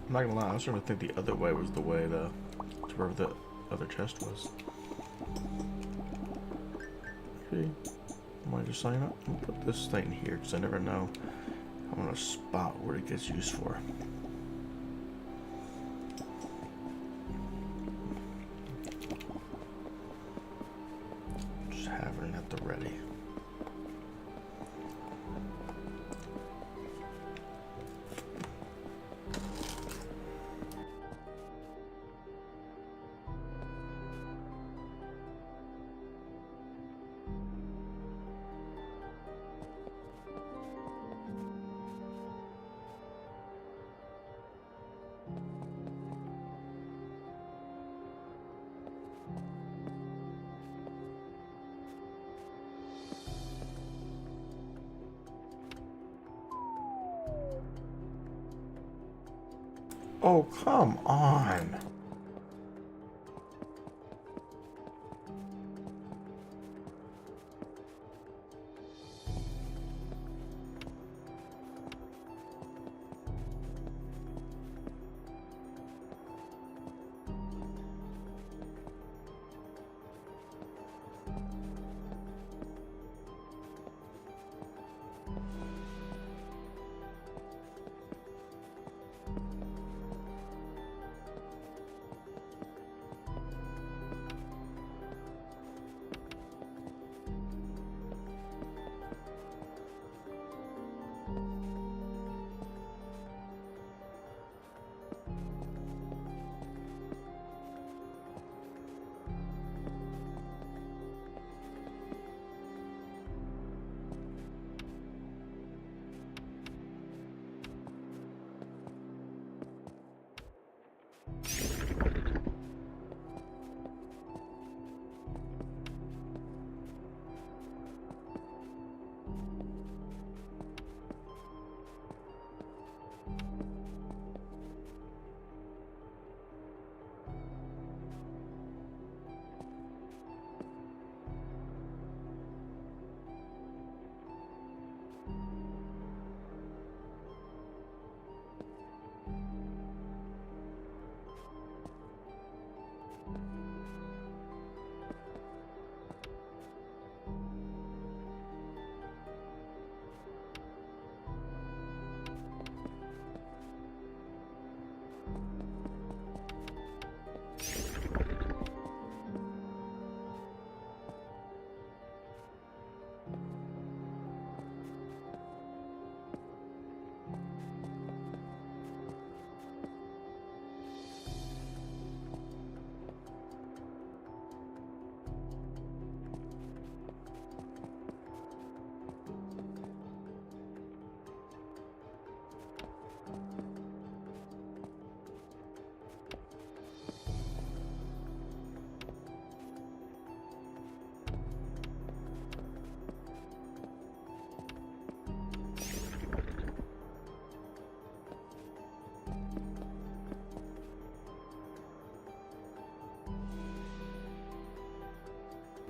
I'm not gonna lie, I was starting to think the other way was the way to wherever the other chest was. Okay, I might just sign up and put this thing here because I never know. I'm on a spot where it gets used for. Just having it at the ready. Oh, come on.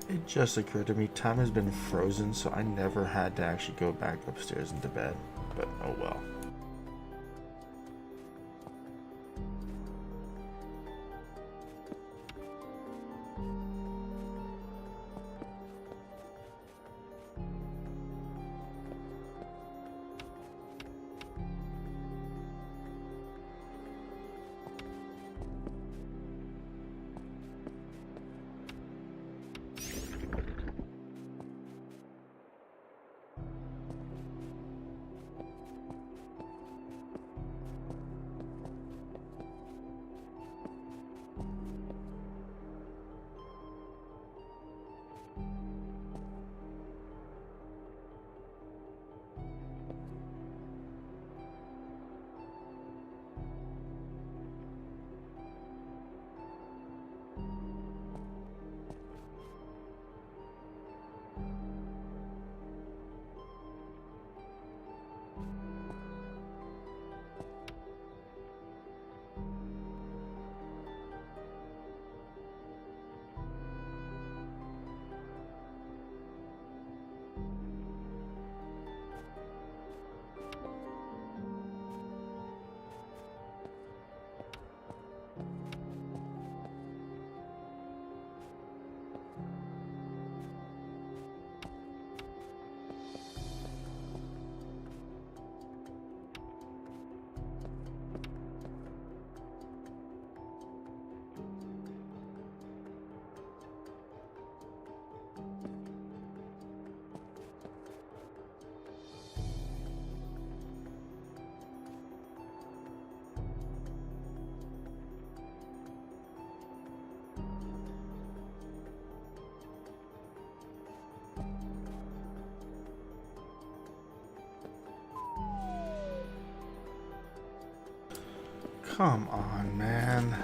It just occurred to me, time has been frozen, so I never had to actually go back upstairs into bed. But oh well. Come on, man.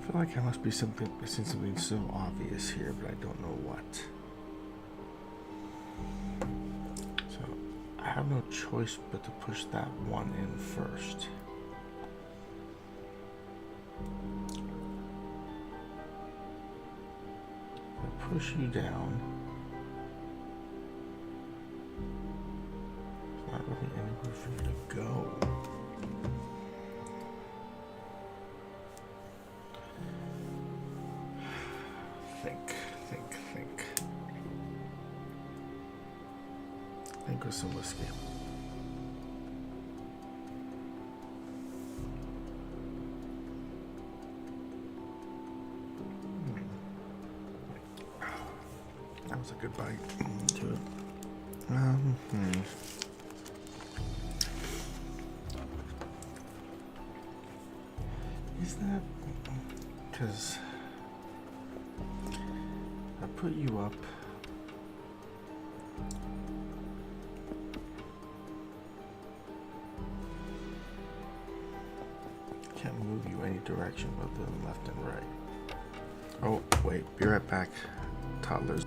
feel like I must be missing something so obvious here, but I don't know what. So I have no choice but to push that one in first. If I push you down, there's not really anywhere for you to go. Think with some whiskey. That was a good bite to it. Is that because I put you up? Can't move you any direction other than left and right. Oh, wait, be right back, toddlers.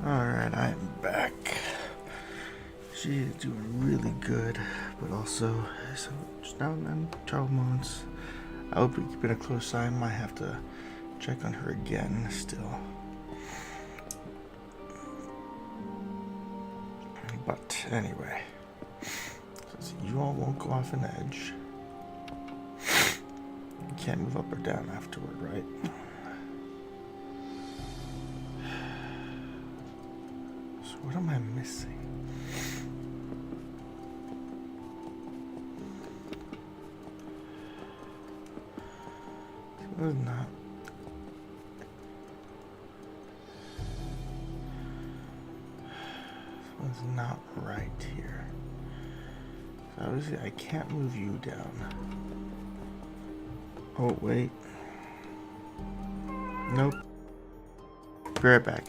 Alright, I'm back. She is doing really good, but also, so just now and then, trouble moments. I would be keeping a close eye. I might have to check on her again still. But anyway, since you all won't go off an edge, you can't move up or down afterward, right? So what am I missing? was not. This one's not right here. So obviously I can't move you down. Oh, wait. Nope. Be right back.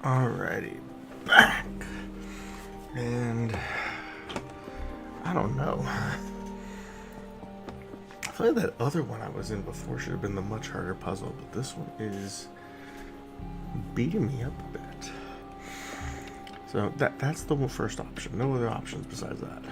Alrighty, back. And I don't know. I feel like that other one I was in before should have been the much harder puzzle, but this one is beating me up a bit. So that's the first option. No other options besides that.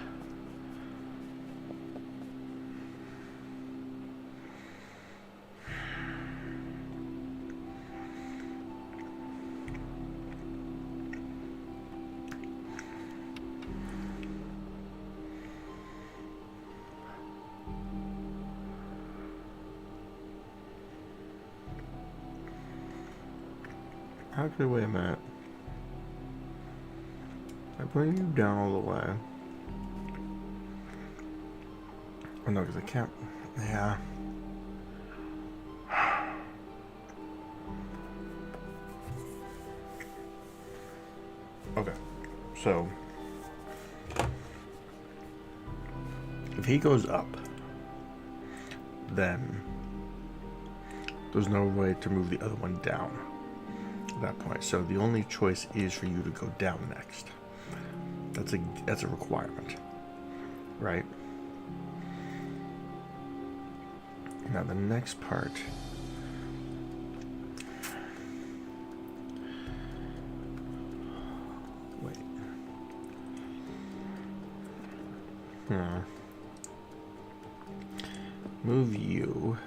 Actually, wait a minute. I bring you down all the way. Oh no, because I can't. Yeah. Okay. So, if he goes up, then there's no way to move the other one down at that point. So the only choice is for you to go down next. That's a requirement, right? Now the next part. Wait. Move you.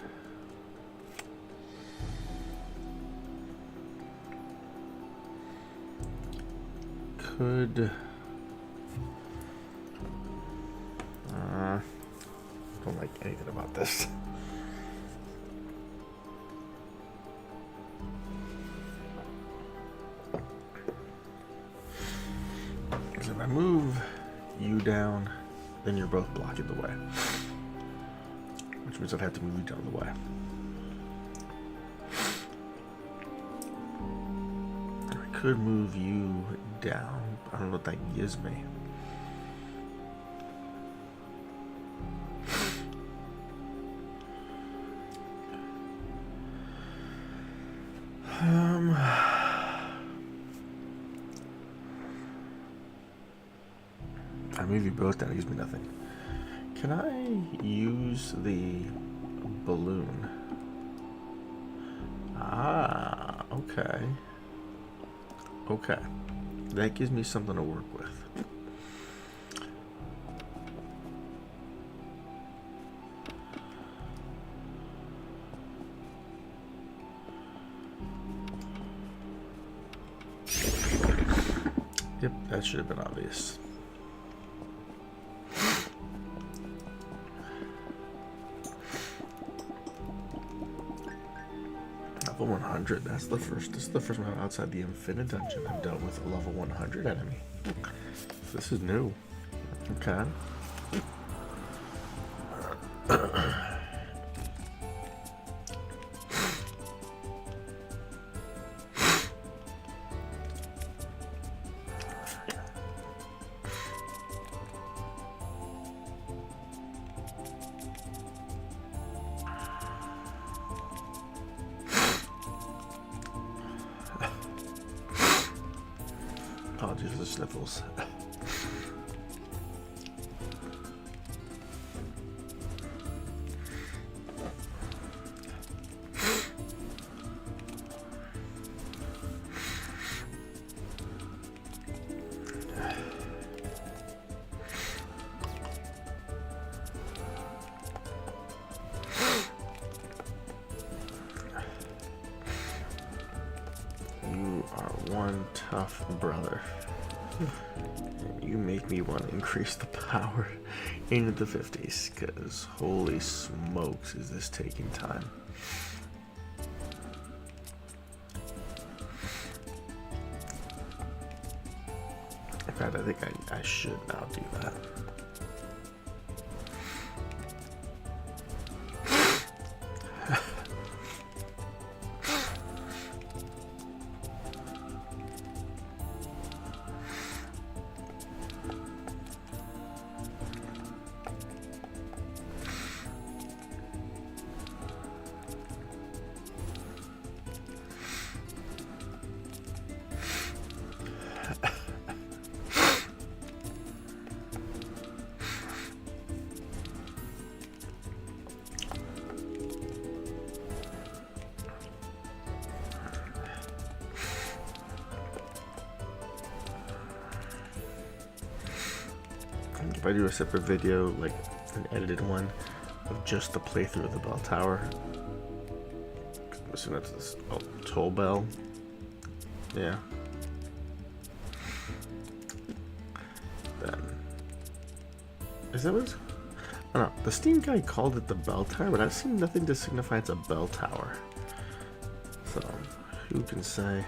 Could. Don't like anything about this. Because if I move you down, then you're both blocking the way. Which means I'd have to move you down the way. I could move you down. I don't know what that gives me. I move you both down, it gives me nothing. Can I use the balloon? Ah, okay. Okay. That gives me something to work with. Yep, that should have been obvious. Level 100, this is the first one outside the Infinite Dungeon I've dealt with a level 100 enemy. This is new. Okay. Apologies for the sniffles. You are one tough brother. You make me want to increase the power into the 50s, because holy smokes is this taking time. In fact, I think I should now do that. if I do a separate video, like an edited one, of just the playthrough of the bell tower. I'm assuming that's this toll bell. Yeah. Then is that what? I don't know. The Steam guy called it the bell tower, but I've seen nothing to signify it's a bell tower. So who can say?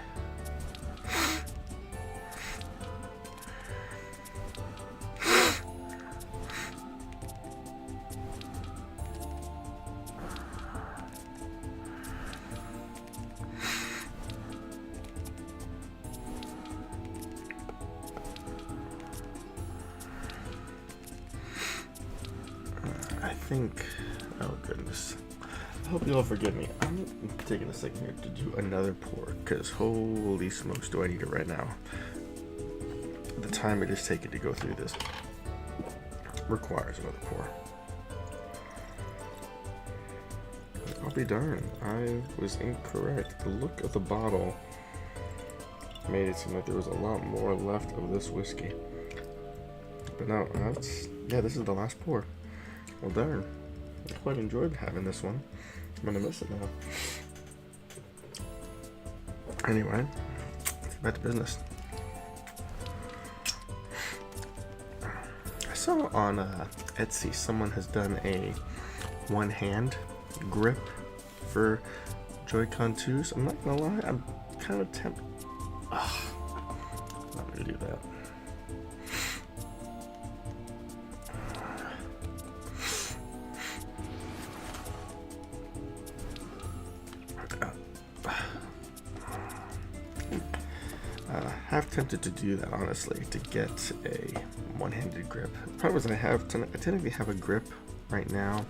I think, oh goodness, I hope you'll forgive me. I'm taking a second here to do another pour, because holy smokes do I need it right now. The time it is taking to go through this requires another pour. I'll be darned, I was incorrect. The look of the bottle made it seem like there was a lot more left of this whiskey. But no, yeah, this is the last pour. Well, darn. I quite enjoyed having this one. I'm gonna miss it now. Anyway, back to business. I saw on Etsy someone has done a one-hand grip for Joy-Con 2s. I'm not gonna lie, I'm kind of tempted. I'm not gonna do that. Half tempted to do that, honestly, to get a one-handed grip. The problem is I technically have a grip right now.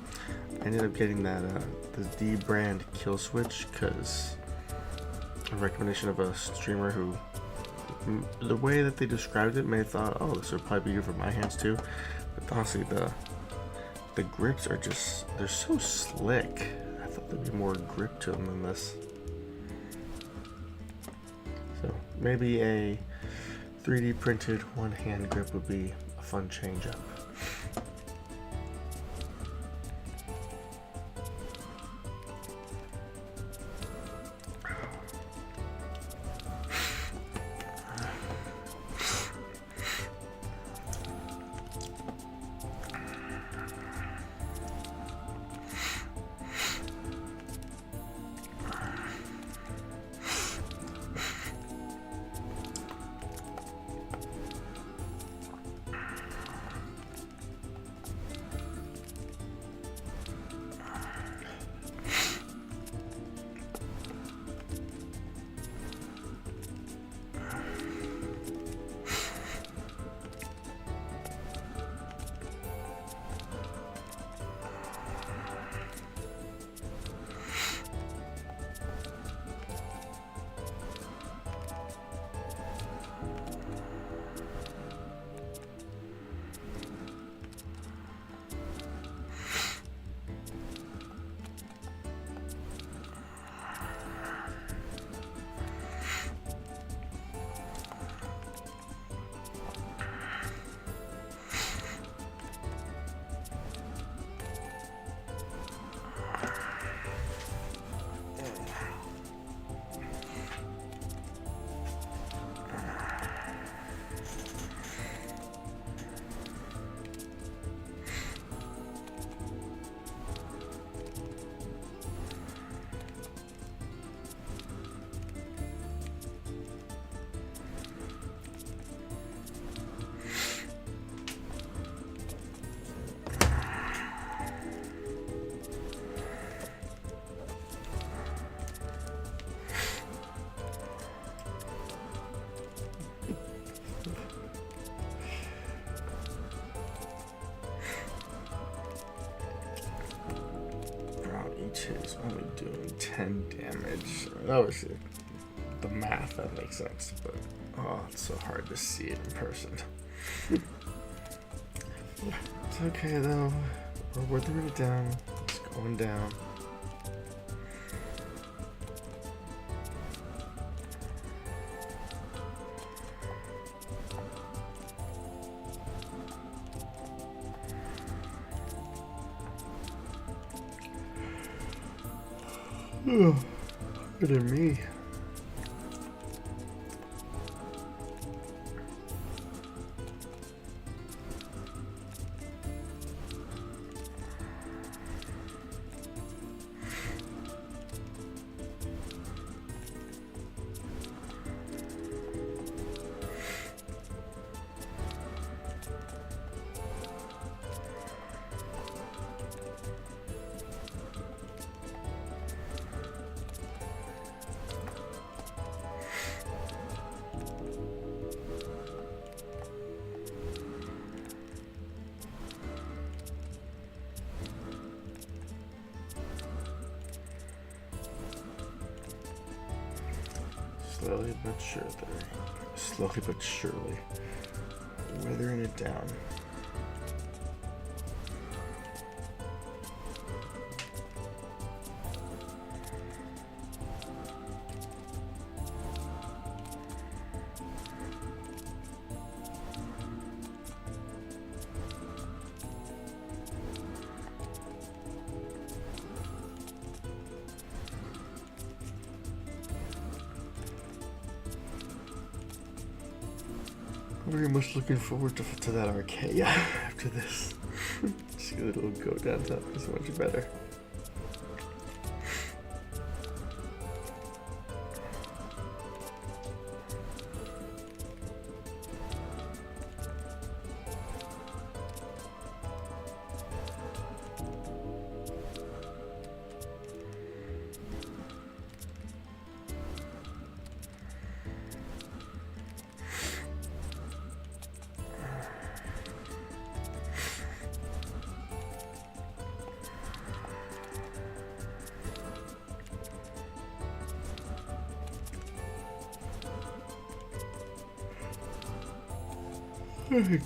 I ended up getting that the D brand kill switch because a recommendation of a streamer who, the way that they described it, may have thought, oh, this would probably be good for my hands too. But honestly, the grips are just, they're so slick. I thought there'd be more grip to them than this. So maybe a 3D printed one-hand grip would be a fun change up. Is only doing 10 damage. Obviously, the math, that makes sense, but oh, it's so hard to see it in person. It's okay though. We're withering it down. It's going down. Pardon me. Slowly but surely. Slowly but surely. Weathering it down. Very much looking forward to that arcade after this. Just a little go downtown is much better.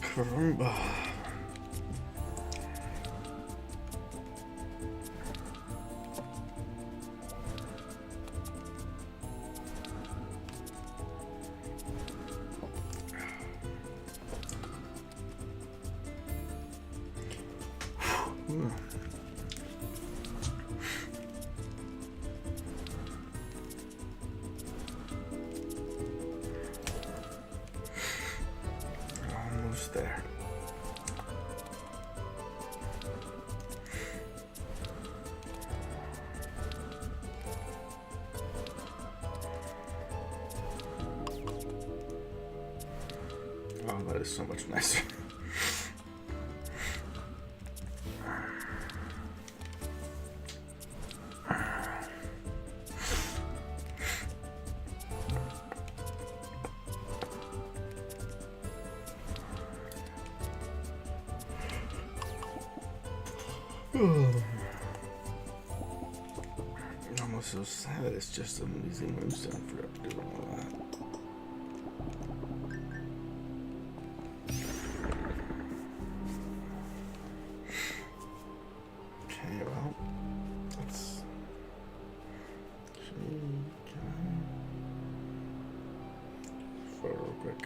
Caramba. Almost there. Oh, that is so much nicer. Almost so sad that it's just I'm using Moonstone for doing all that. Okay, well, let's. Can I? Photo real quick.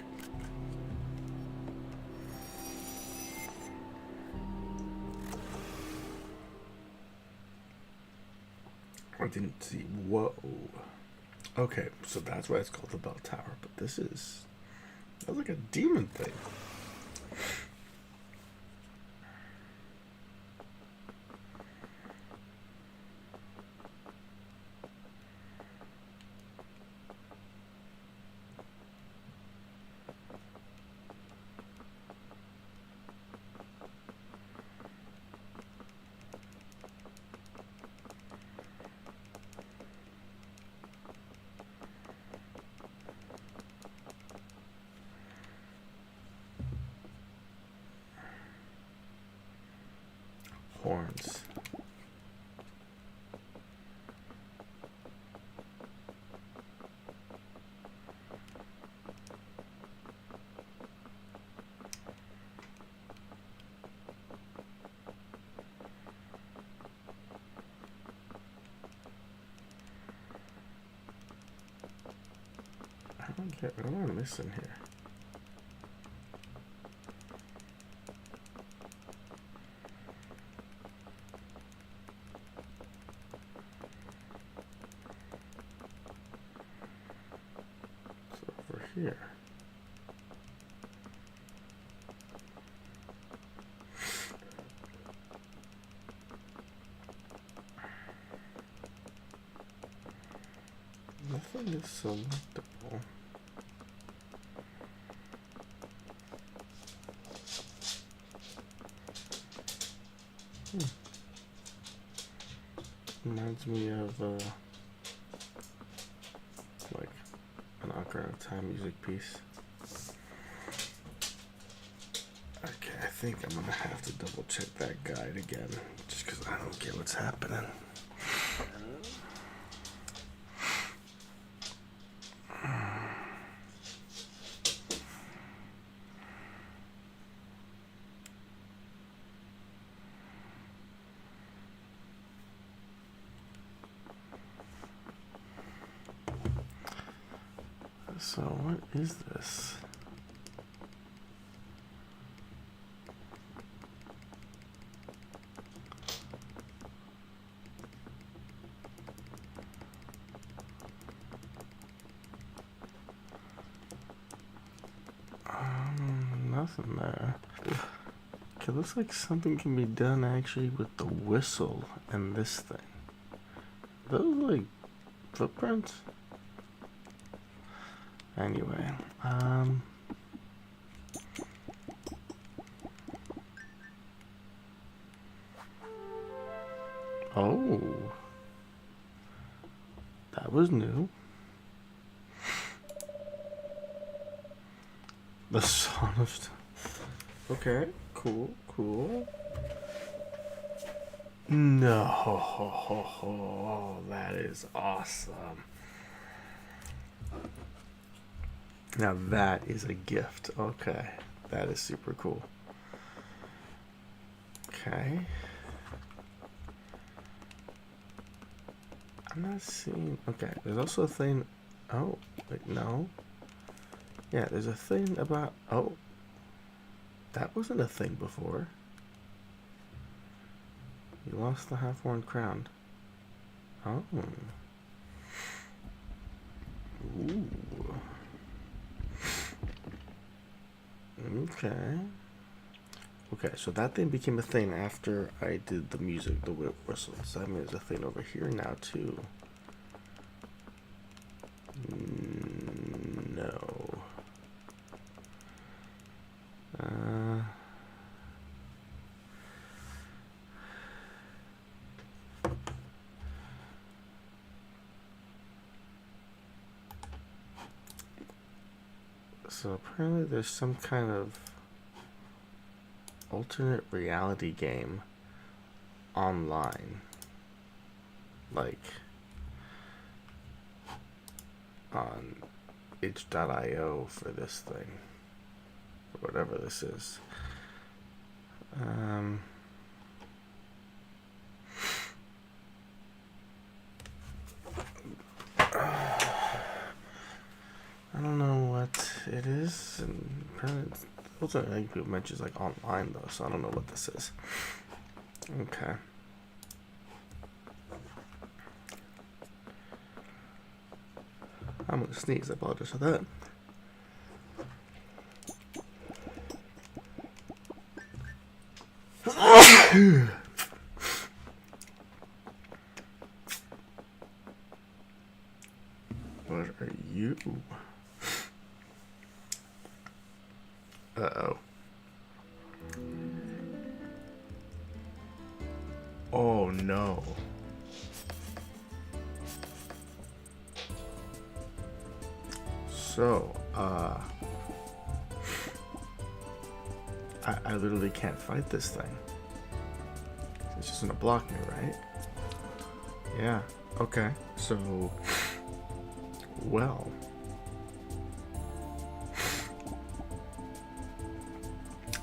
I didn't see. Whoa. Okay, so that's why it's called the bell tower. But this is. That's like a demon thing. Horns. I don't get what am I missing here? here? Nothing is selectable. Reminds me of like an Ocarina of Time music piece. Okay, I think I'm gonna have to double check that guide again, just because I don't get what's happening. So what is this? Nothing there. Okay, looks like something can be done actually with the whistle and this thing. Those like footprints? Anyway, oh, that was new. The Song of... Okay, cool. No, that is awesome. Now that is a gift. Okay, that is super cool. Okay. I'm not seeing... Okay, there's also a thing... Oh, wait, no. Yeah, there's a thing about... Oh. That wasn't a thing before. You lost the half-worn crown. Oh. Ooh. Okay. Okay, so that thing became a thing after I did the music, the whip whistle. So that means there's a thing over here now, too. No. So apparently there's some kind of alternate reality game online, like on itch.io for this thing, or whatever this is. I don't know what it is, and apparently it's also, I think people mentions like online though, so I don't know what this is. Okay. I'm gonna sneeze. I apologize for that. What are you? Uh-oh. Oh no. So, I literally can't fight this thing. It's just gonna block me, right? Yeah. Okay. So, well.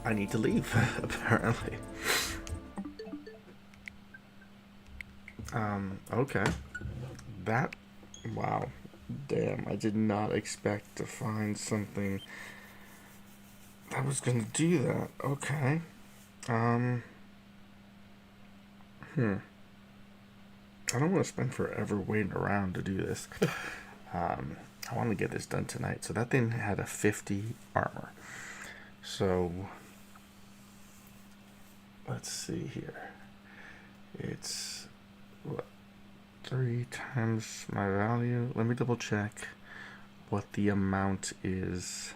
I need to leave, apparently. Okay. That, wow. Damn, I did not expect to find something that was gonna do that. Okay. I don't want to spend forever waiting around to do this. I want to get this done tonight. So that thing had a 50 armor. So let's see here. It's what, 3 times my value. Let me double check what the amount is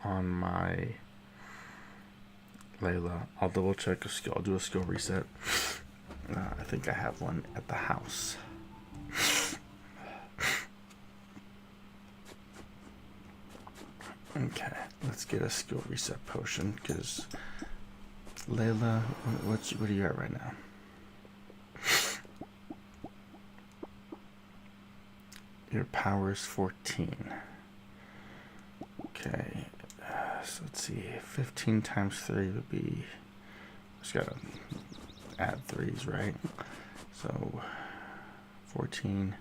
on my Layla. I'll double check a skill. I'll do a skill reset. I think I have one at the house. Okay, let's get a skill reset potion because Layla, what are you at right now? Your power is 14. Okay, so let's see. 15 times 3 would be. Just gotta add 3s, right? So 14.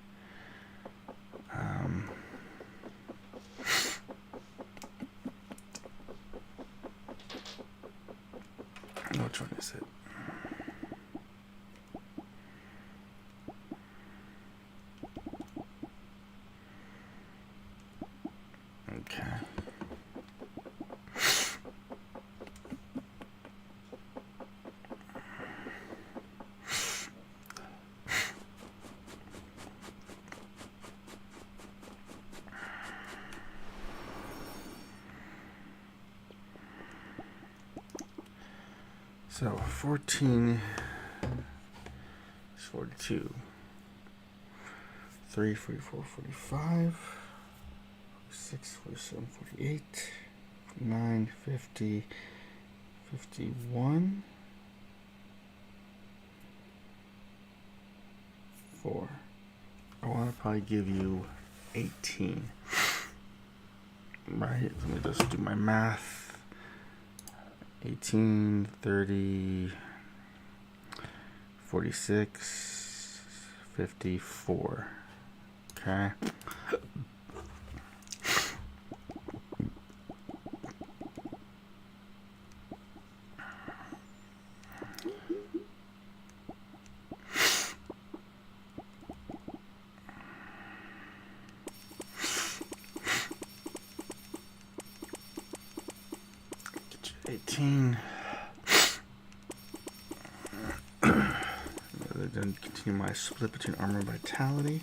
Which one is it? Okay. So 14 is 42. 3, 44, 45. 46, 47, 48, 49, 50, 51, 4. I want to probably give you 18. Right? Let me just do my math. 18, 30, 46, 54. Okay. Get you 18. Then continue my split between armor and vitality.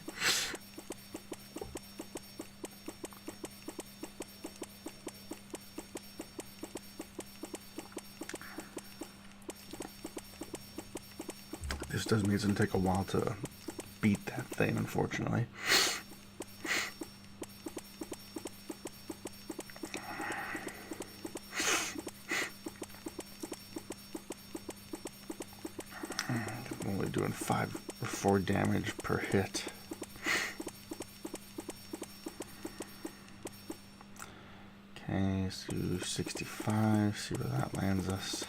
This does mean it's going to take a while to beat that thing, unfortunately. I'm only doing 5 or 4 damage per hit. Okay, so 65, see where that lands us.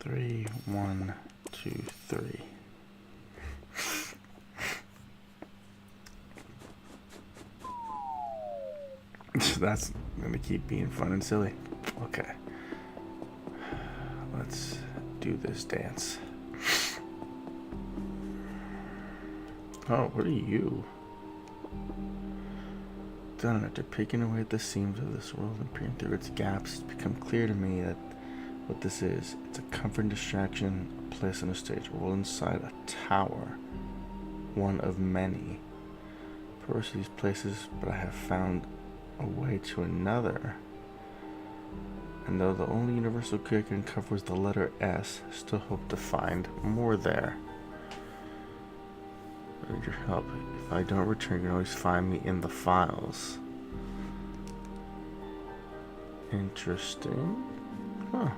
Three, 1, 2, 3. That's gonna keep being fun and silly. Okay. Let's do this dance. Oh, what are you? Done. After picking away at the seams of this world and peering through its gaps, it's become clear to me that what this is. It's a comfort and distraction, a place on a stage. We're inside a tower, one of many. Purpose of these places, but I have found a way to another. And though the only universal key I can cover is the letter S, I still hope to find more there. I need your help. If I don't return, you can always find me in the files. Interesting. Huh.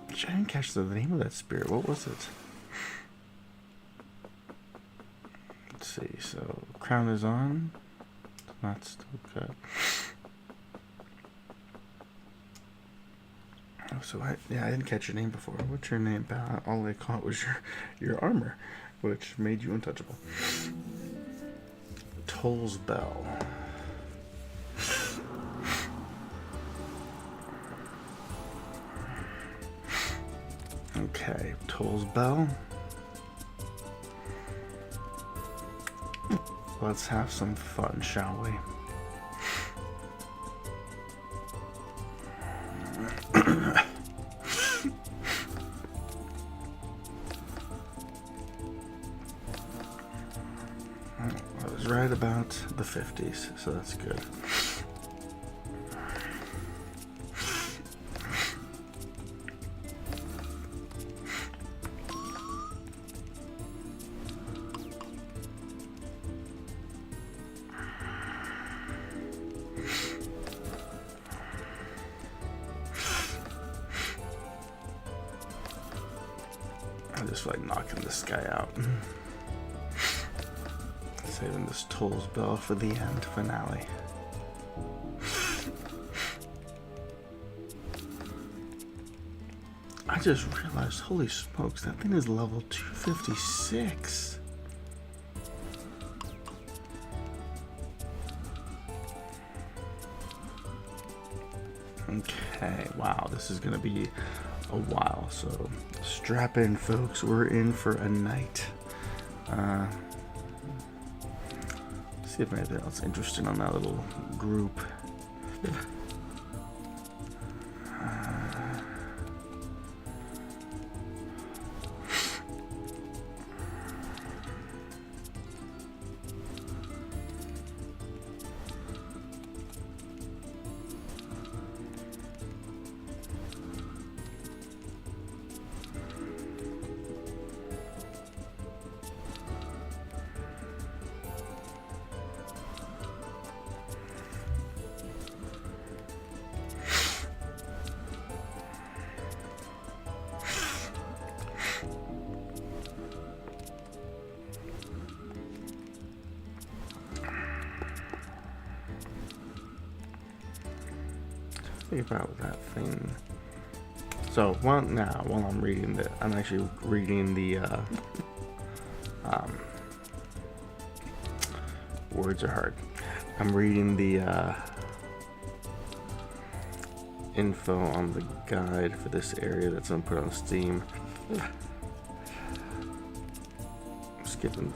I didn't catch the name of that spirit. What was it? Let's see. So, crown is on. Not still cut. Oh, so I didn't catch your name before. What's your name, pal? All I caught was your armor, which made you untouchable. Toll's Bell. Okay, Toll's Bell. Let's have some fun, shall we? I was right about the 50s, so that's good. I just feel like knocking this guy out. Saving this Toll's Bell for the end finale. I just realized, holy smokes, that thing is level 256. Okay, wow, this is gonna be a while, so strap in, folks. We're in for a night. See if anything else interesting on that little group. Think about that thing. So while I'm reading that, I'm actually reading the words are hard. I'm reading the info on the guide for this area that's gonna put on Steam. I'm skipping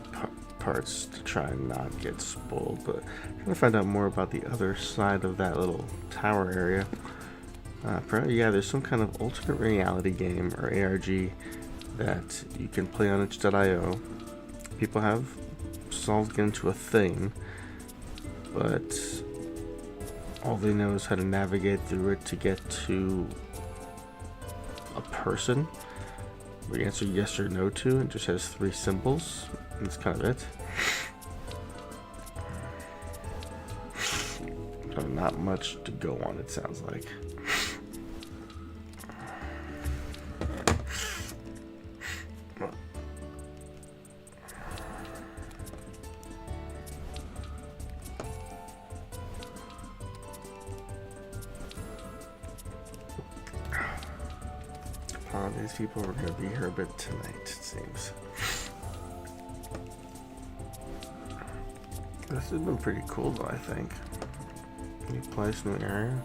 parts to try and not get spoiled, but I'm trying to find out more about the other side of that little tower area. Apparently, yeah, there's some kind of alternate reality game or ARG that you can play on itch.io. People have solved it into a thing, but all they know is how to navigate through it to get to a person where you answer yes or no to. It just has 3 symbols, and that's kind of it. So not much to go on, it sounds like. These people are going to be here a bit tonight, it seems. This has been pretty cool, though, I think. New place, new area.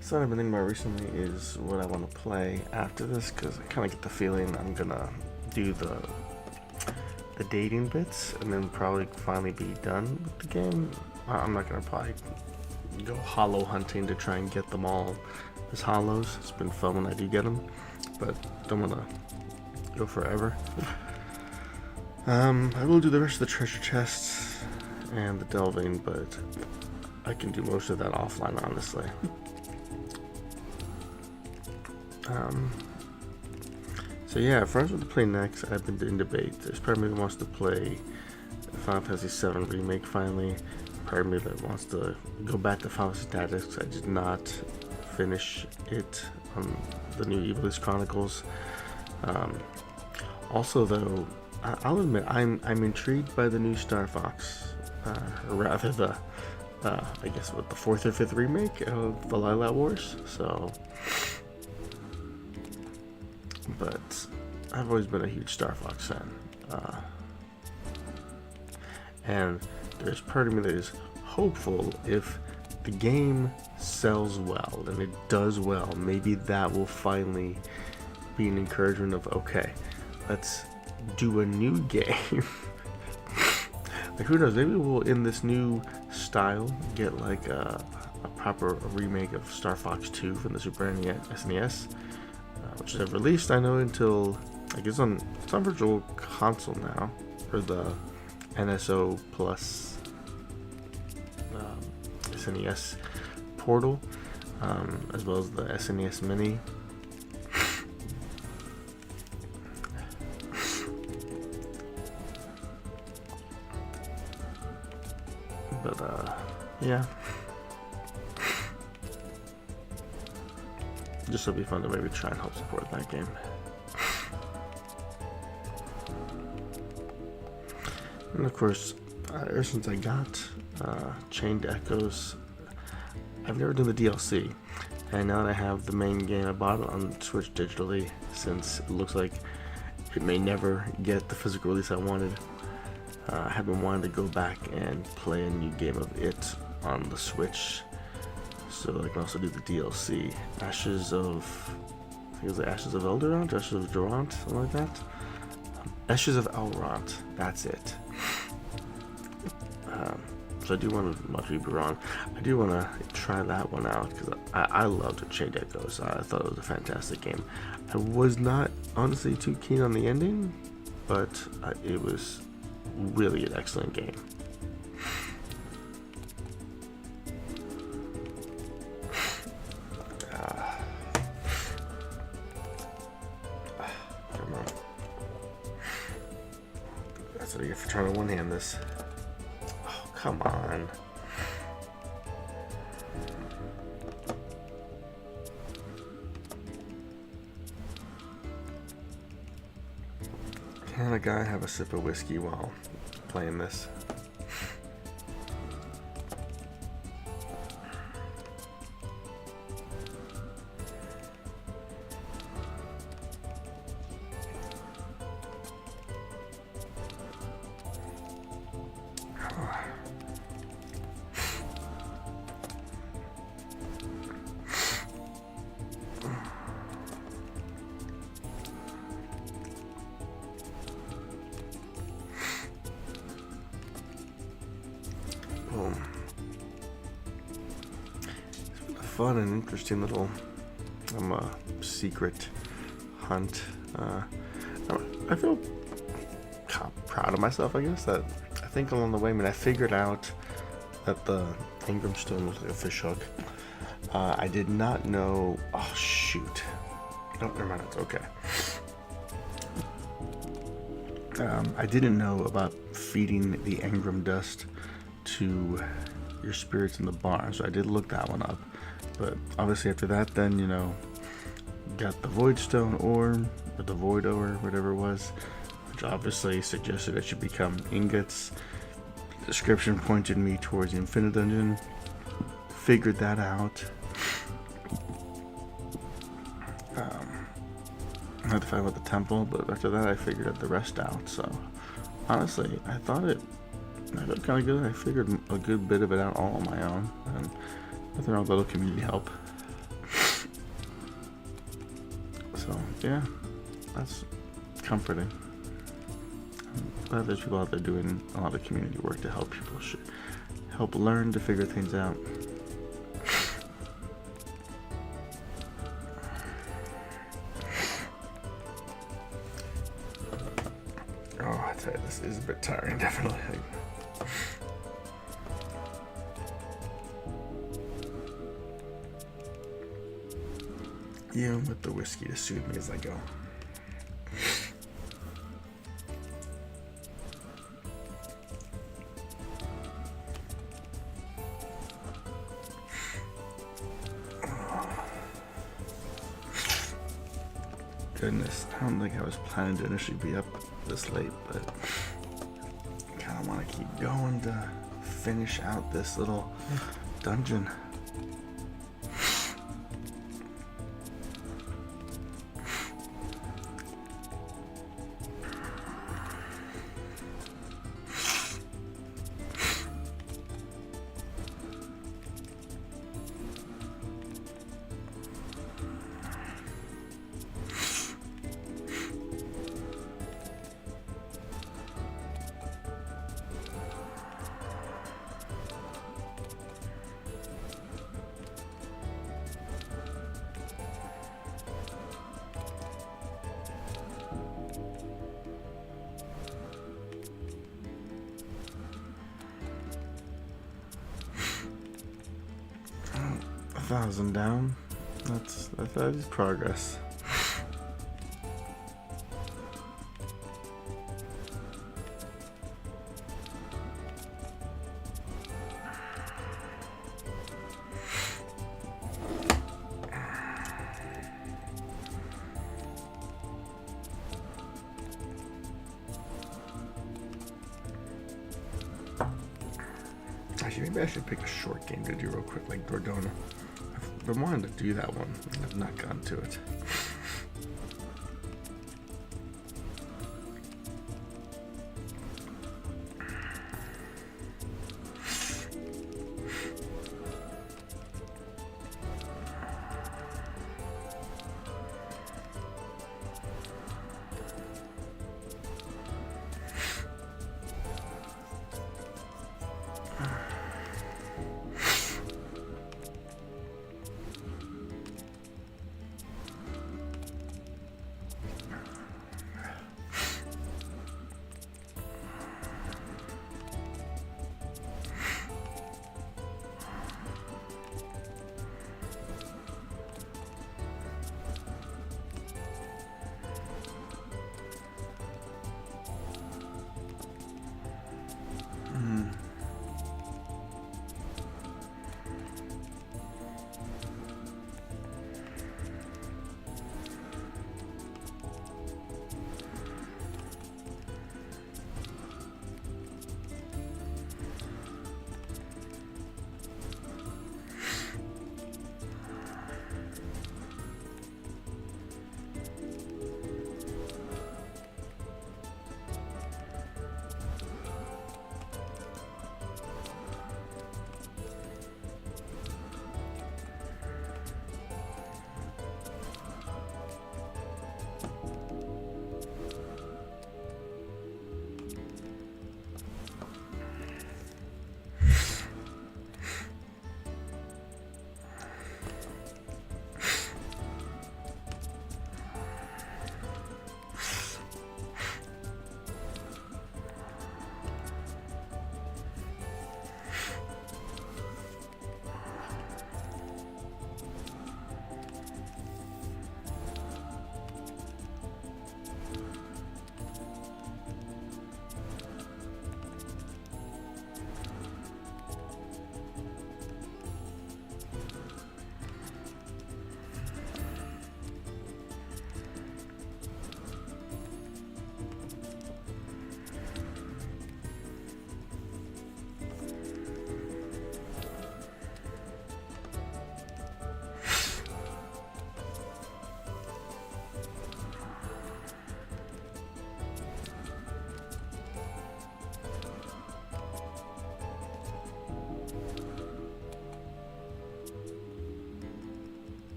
So what I've been thinking about recently is what I want to play after this, because I kind of get the feeling I'm gonna do the dating bits and then probably finally be done with the game. I'm not gonna probably go hollow hunting to try and get them all as hollows. It's been fun when I do get them, but don't want to go forever. I will do the rest of the treasure chests and the delving, but I can do most of that offline, honestly. So yeah, for us to play next, I've been in debate. There's part of me that wants to play Final Fantasy VII Remake finally. Part of me that wants to go back to Final Fantasy Tactics. I did not finish it on the new Evilist Chronicles. Also, though, I'll admit I'm intrigued by the new Star Fox, or rather the I guess what, the 4th or 5th remake of the Lilat Wars. So, but I've always been a huge Star Fox fan, and there's part of me that is hopeful if the game sells well and it does well, maybe that will finally be an encouragement of, okay, let's do a new game. Like, who knows, maybe we'll, in this new style, get like a proper remake of Star Fox 2 from the Super SNES, which is released, I know, until, I guess, it's on Virtual Console now, or the NSO Plus SNES portal, as well as the SNES Mini. But yeah, just it'll be fun to maybe try and help support that game. And of course, ever since I got Chained Echoes, I've never done the DLC, and now that I have the main game, I bought it on Switch digitally, since it looks like it may never get the physical release I wanted. I have been wanting to go back and play a new game of it on the Switch, so I can also do the DLC. Ashes of, I think it was the Ashes of Elrond, Ashes of Durant, something like that. Ashes of Elrond, that's it. So I do want to, much be wrong, I do want to try that one out, because I loved Chained Echoes. I thought it was a fantastic game. I was not honestly too keen on the ending, but it was really an excellent game. Come on. That's what I get for trying to one-hand this. Oh, come on. Can a guy have a sip of whiskey while playing this? It's been a fun and interesting little secret hunt. I feel proud of myself, I guess, that I think along the way, I mean, I figured out that the Ingram stone was like a fish hook. I did not know. Oh shoot! No, never mind. It's okay. I didn't know about feeding the Engram dust to your spirits in the barn, so I did look that one up. But obviously after that, then, you know, got the Void Stone ore, or the Void ore, whatever it was, which obviously suggested it should become ingots. The description pointed me towards the Infinite Dungeon. Figured that out. I had to find out the temple, but after that I figured the rest out. So honestly, I thought it kind of good. I figured a good bit of it out all on my own, and nothing wrong with a little community help. So yeah, that's comforting. I'm glad there's people out there doing a lot of community work to help people help learn to figure things out. Oh, I tell you, this is a bit tiring, definitely. Even with the whiskey to soothe me as I go. goodness. I don't think I was planning to initially be up this late, but I kind of want to keep going to finish out this little dungeon. A 1,000 down. That is progress. Actually, maybe I should pick a short game to do real quick, like Dordona. I've been wanting to do that one, and I've not gotten to it.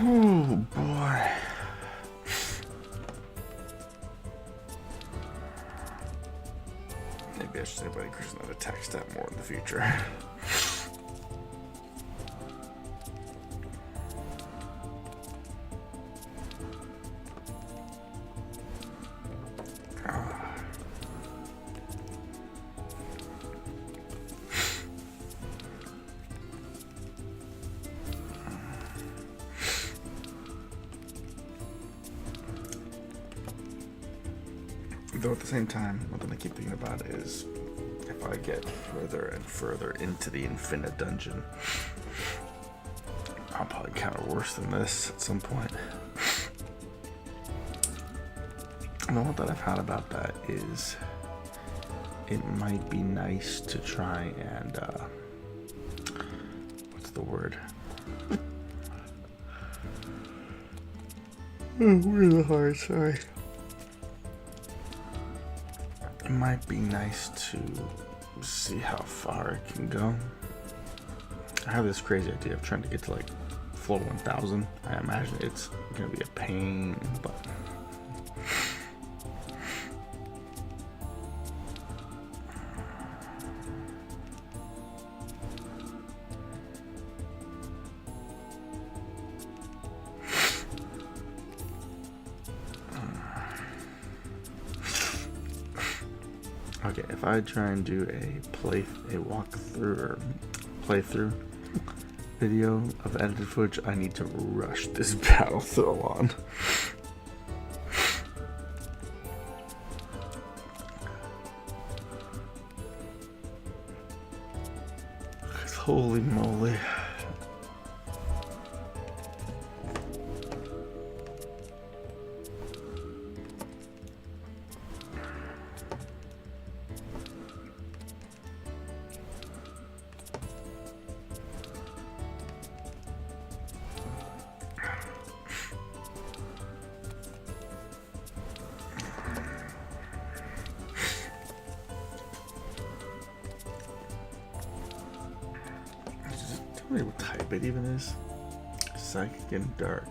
Oh boy. Maybe I should say buddy Chris not attack stat more in the future. Though at the same time, one thing I keep thinking about is if I get further and further into the infinite dungeon, I'll probably encounter worse than this at some point. And the one that I've had about that is it might be nice to try and, what's the word? Really hard, sorry. It might be nice to see how far it can go. I have this crazy idea of trying to get to like floor 1000. I imagine it's gonna be a pain, but okay, if I try and do a walkthrough or playthrough video of edited footage, I need to rush this battle throw on. Holy moly. Tell me what type it even is. Psychic and dark.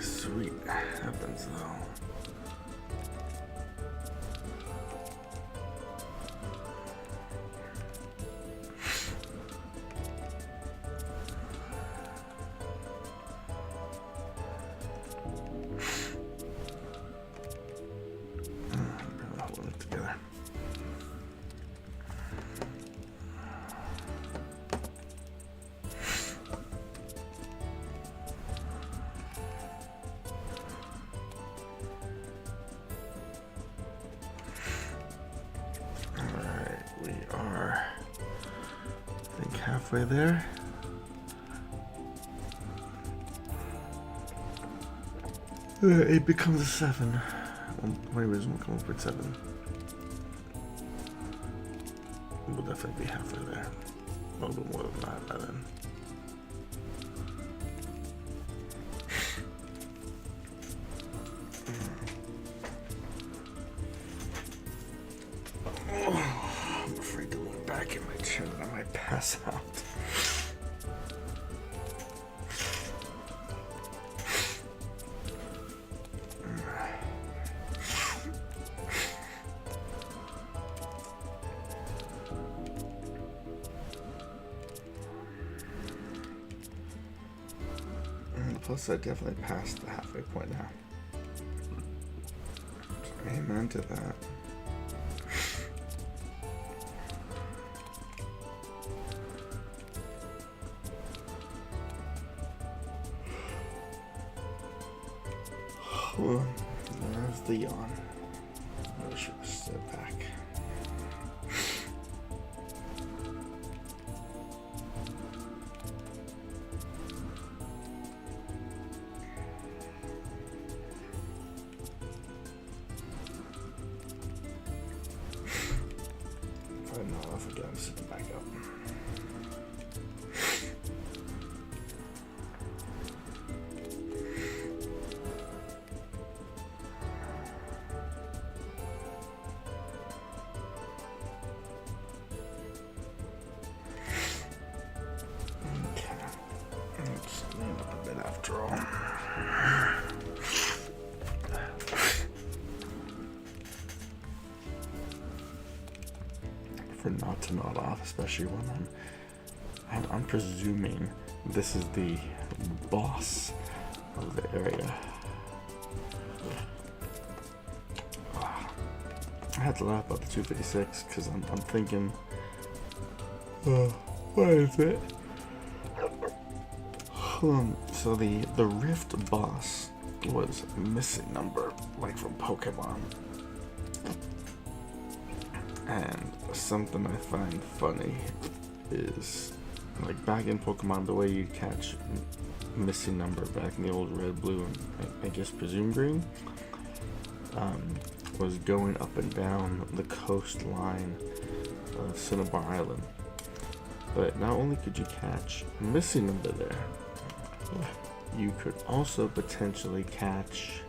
Sweet happens though. Hold it together. We are, I think, halfway there. It becomes a 7. When it was 1.7. We'll definitely be halfway there. A little bit more than that by then. I'm afraid to lean back in my chair and I might pass out. Plus, I definitely passed the halfway point now. Amen to that. Well, there's the yawn. I should have stood back. myself again. I'm sitting back up. Not to nod off, especially when I'm presuming this is the boss of the area. I had to laugh about the 256 because I'm thinking, what is it? So the Rift boss was a missing number, like from Pokemon. And something I find funny is, like back in Pokemon, the way you catch missing number back in the old red, blue, and I guess presume green, was going up and down the coastline of Cinnabar Island. But not only could you catch missing number there, you could also potentially catch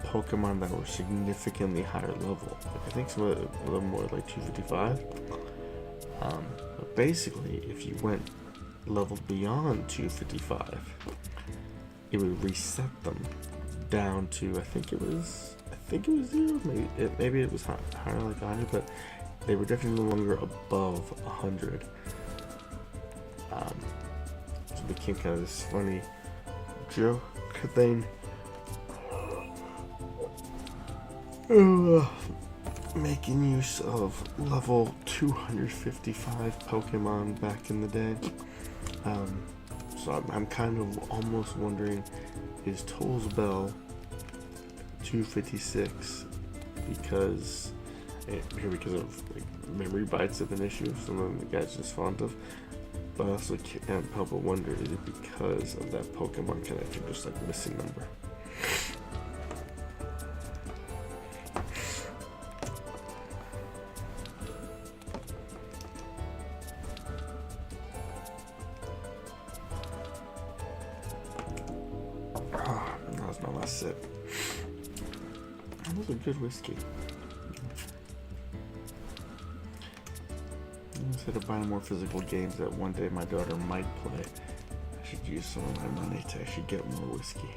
Pokemon that were significantly higher level. I think some of them were like 255. But basically, if you went level beyond 255, it would reset them down to I think it was 0. Maybe it was higher, like 100, but they were definitely no longer above 100. So it became kind of this funny joke thing. Making use of level 255 Pokemon back in the day. So I'm kind of almost wondering, is Toll's Bell 256 because of like memory bites of an issue some of the guys just fond of, but I also can't help but wonder, is it because of that Pokemon connection, just like missing number? That was my last sip. That was a good whiskey. Instead of buying more physical games that one day my daughter might play, I should use some of my money to actually get more whiskey.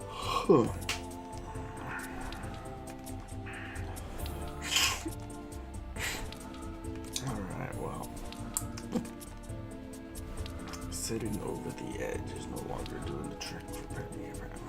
Huh. Alright, well. Sitting over the edge is no longer doing the trick for Brittany, apparently.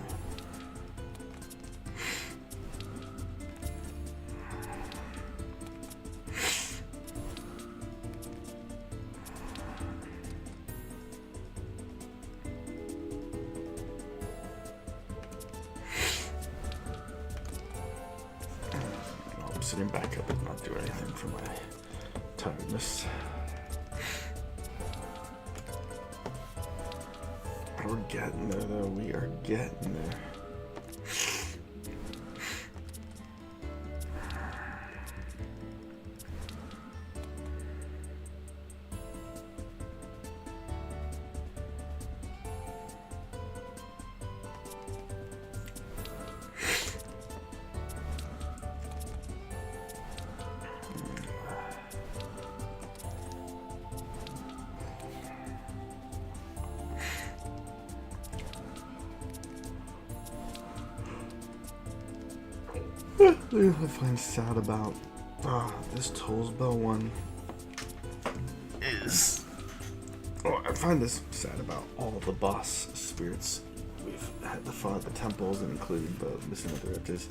Sitting back up does not do anything for my tiredness. We're getting there though, we are getting there. I find sad about this Toll's Bell one is, I find this sad about all the boss spirits we've had to fight at the temples, and including the missing directors.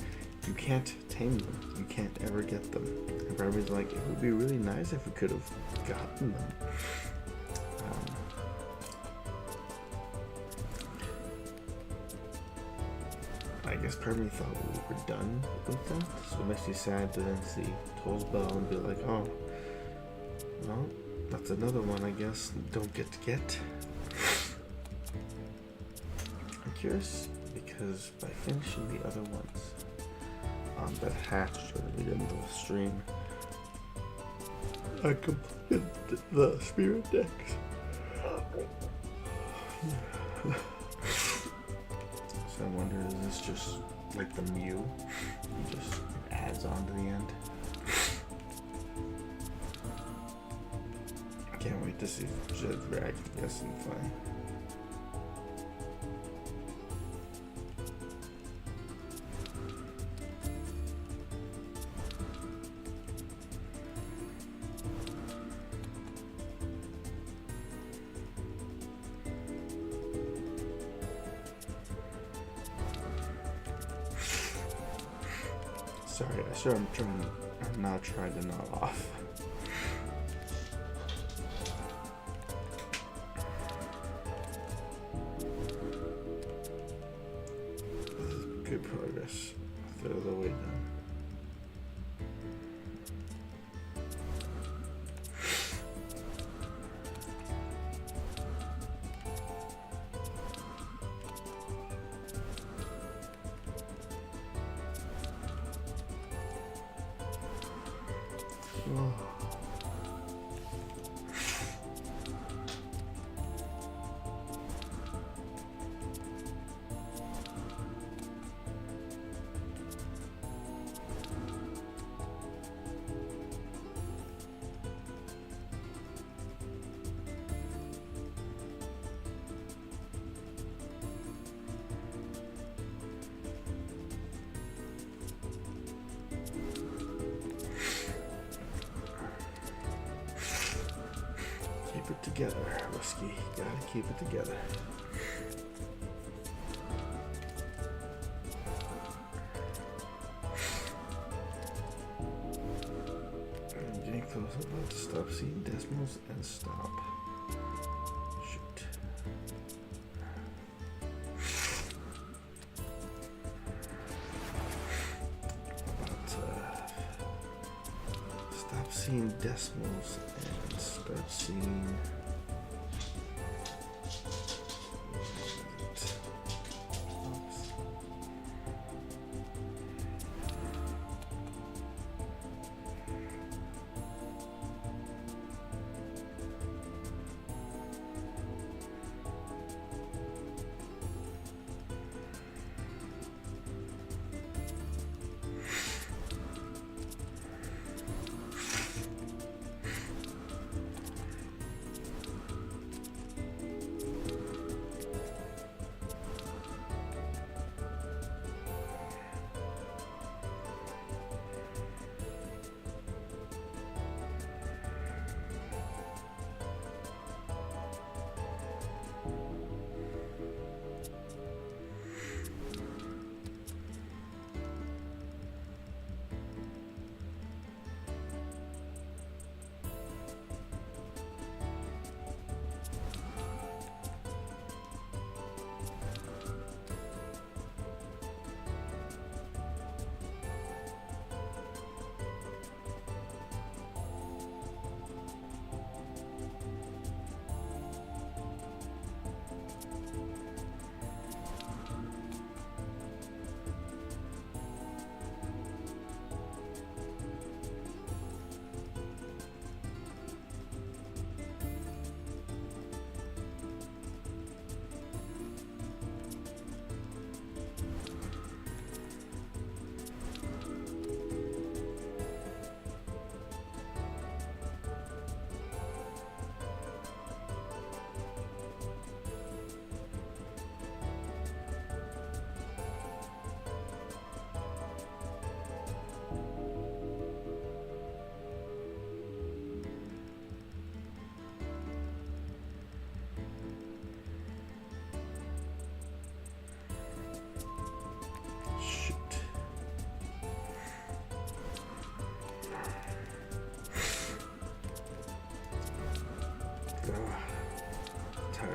You can't tame them. You can't ever get them. And everybody's like, it would be really nice if we could have gotten them. I guess part of me thought we were done with them, so it makes me sad to then see Toll's Bell and be like, oh, well, that's another one I guess don't get to get. I'm curious because because by finishing the other ones that hatched earlier in the stream, I completed the spirit decks. So I wonder, is this just like the Mew? It just adds on to the end. I can't wait to see Jed Drag guess and play. Sorry, I sure I'm not trying to nod off. This is good progress. A third of the way done. Keep it together, Whiskey. Gotta keep it together. I'm getting close. I'm about to stop seeing decimals and stop. Shoot. About to stop seeing decimals and start seeing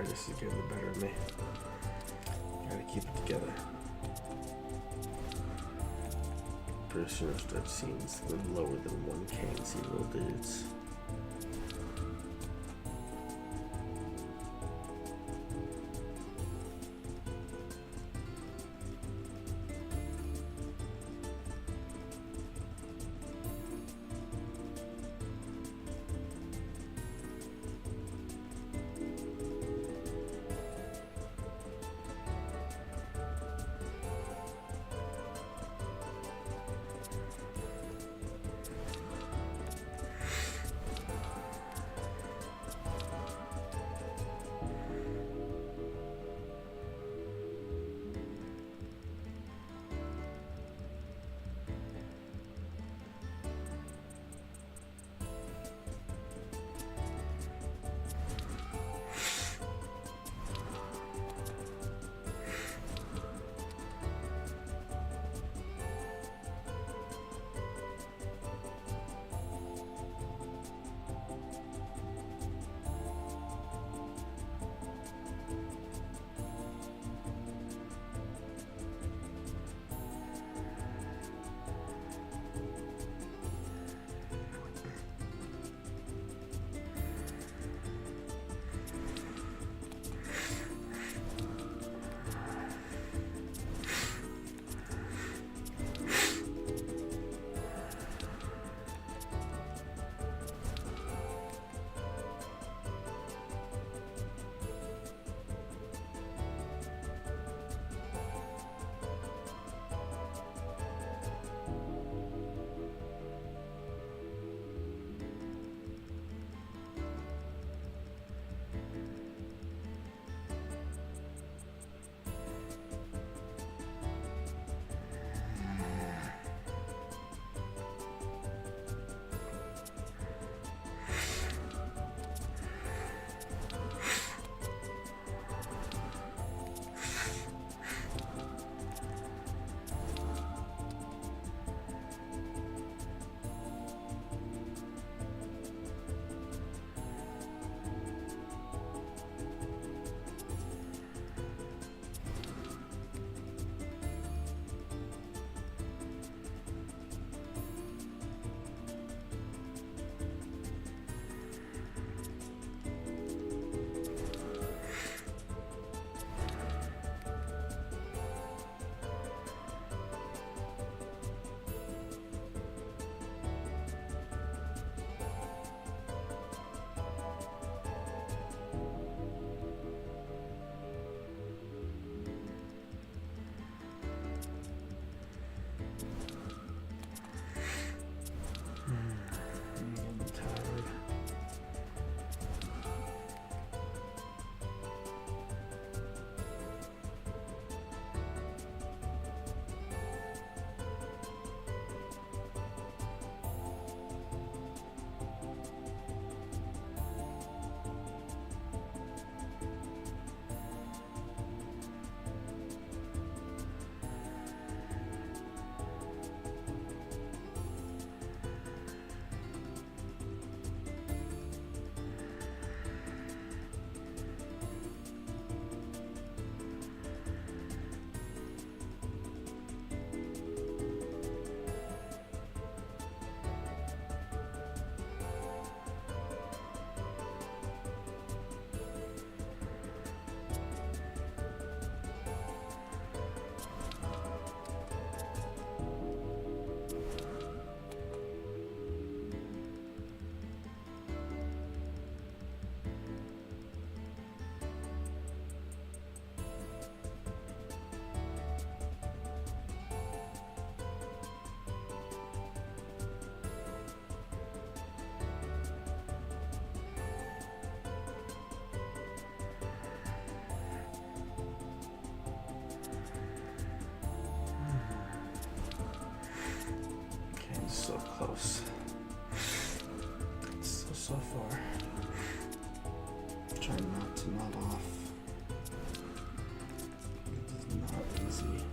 this is getting the better of me. Gotta keep it together. Pretty sure I've seen something lower than 1K in single digits. close. So far. Try not to nod off. It is not easy.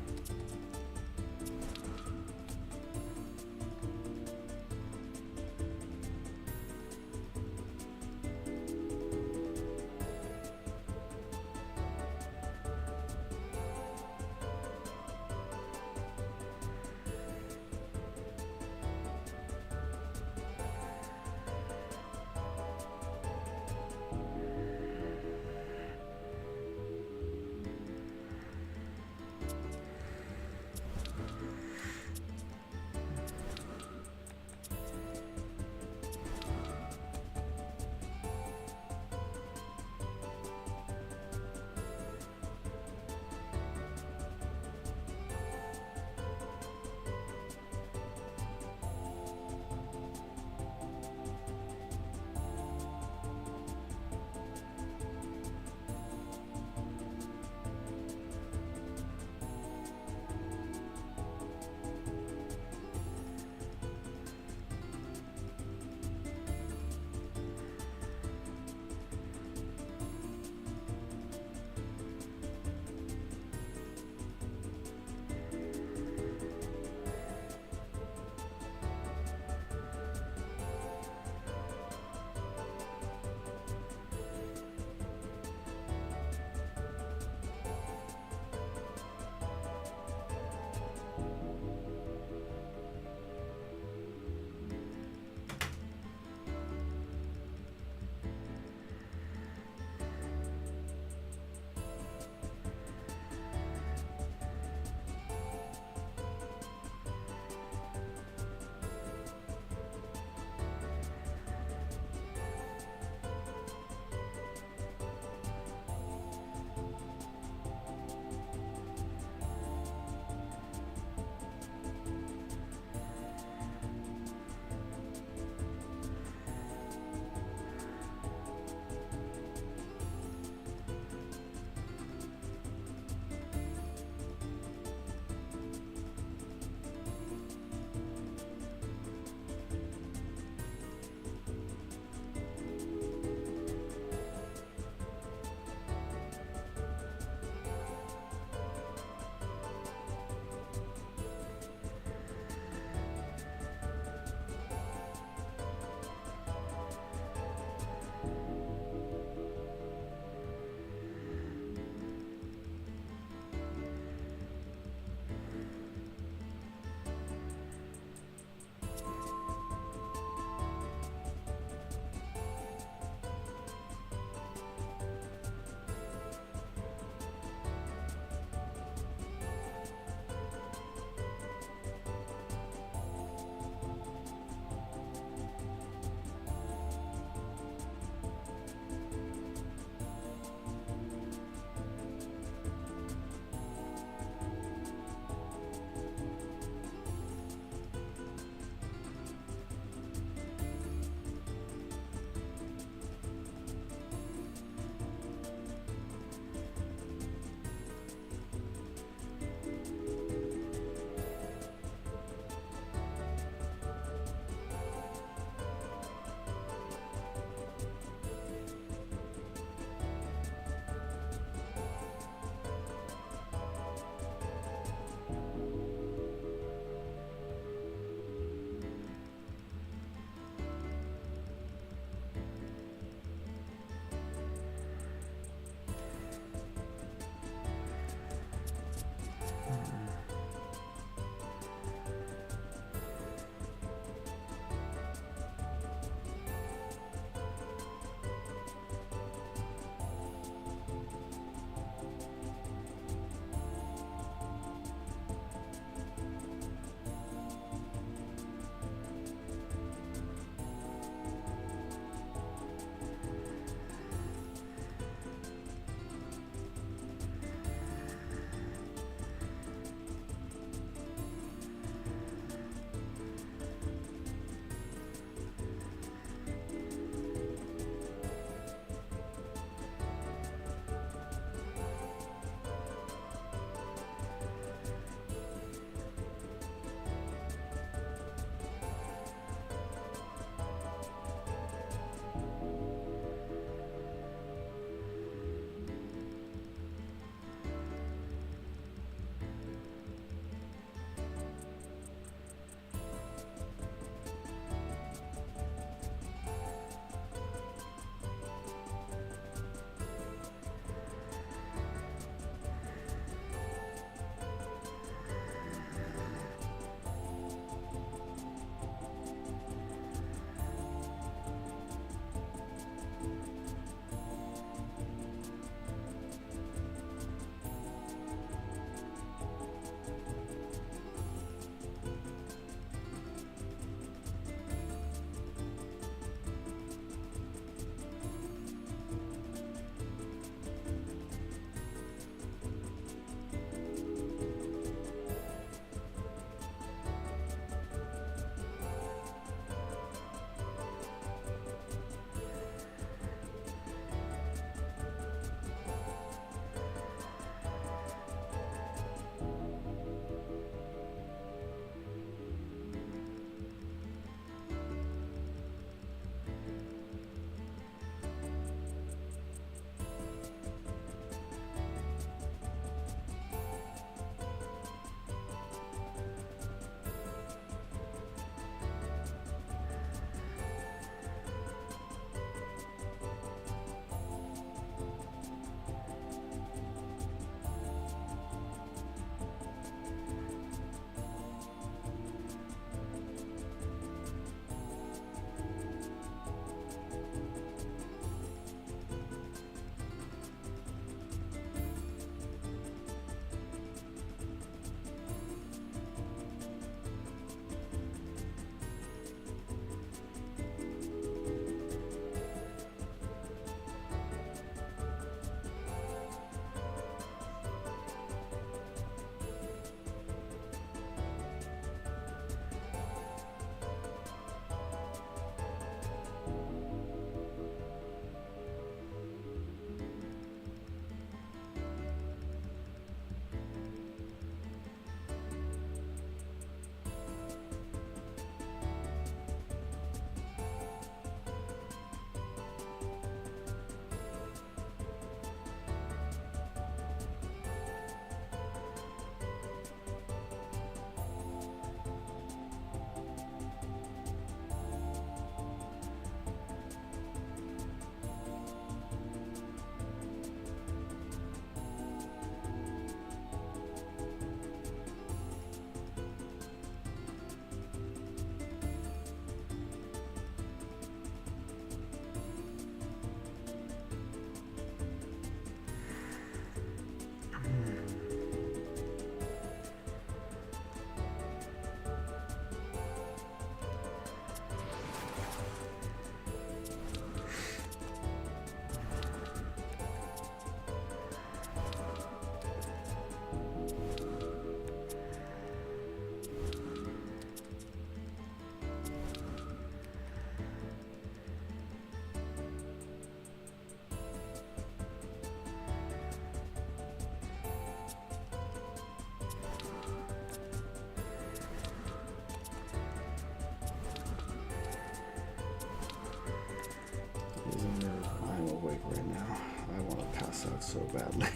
so badly.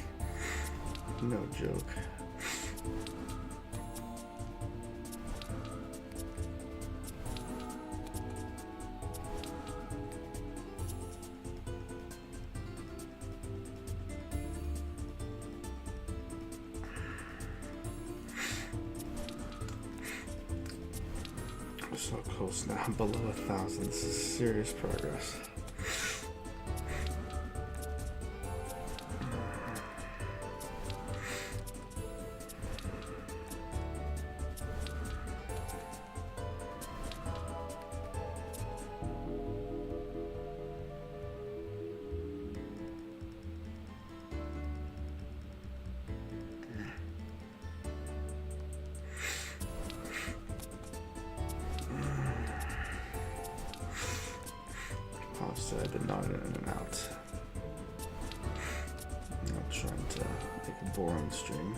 No joke. We're so close now, below 1,000. This is serious progress. Said, but not in and out. I'm not trying to make a boring stream.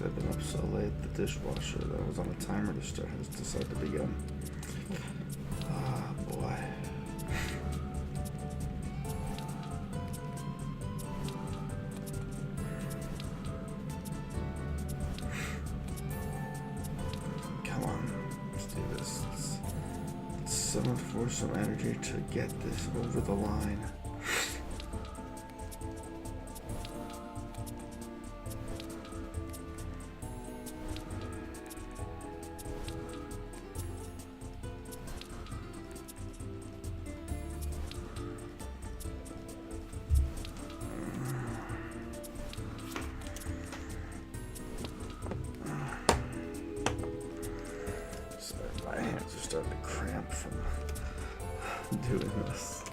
I've been up so late, the dishwasher that was on a timer to start has decided to begin. Ah, boy. Come on, let's do this. Let's summon for some energy to get this over the line. My hands are starting to cramp from doing this.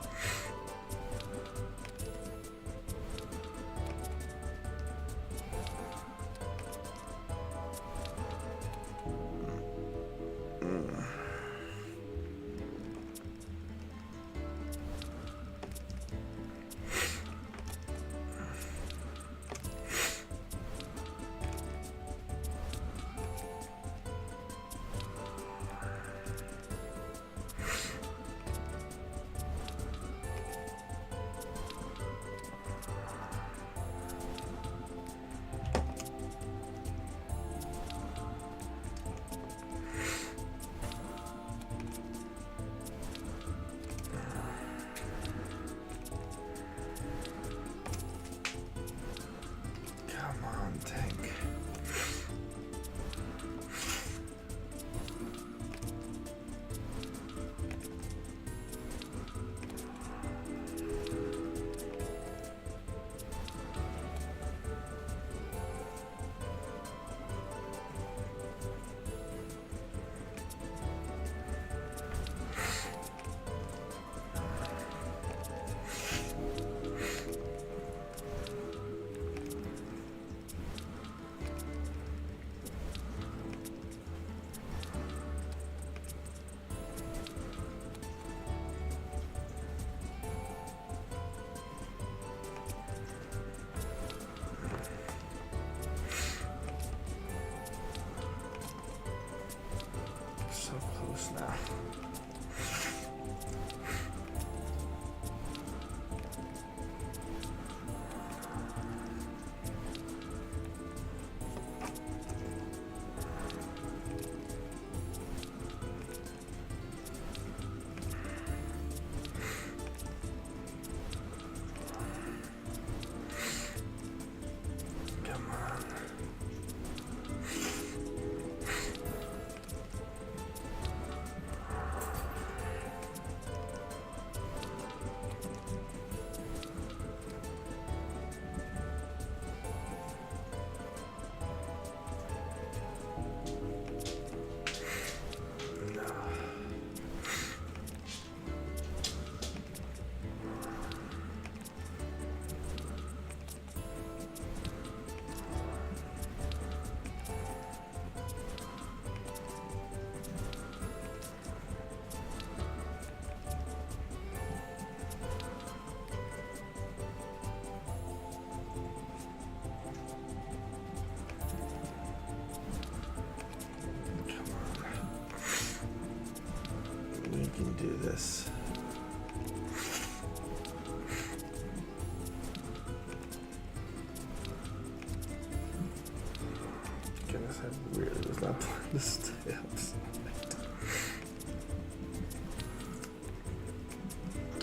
I really was not playing the steps.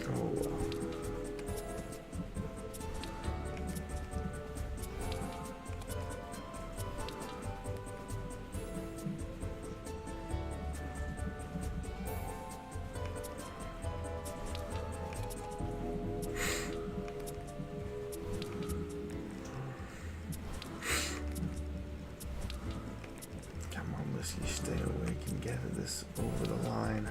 Oh well. Come on, Whiskey, stay awake and get this over the line.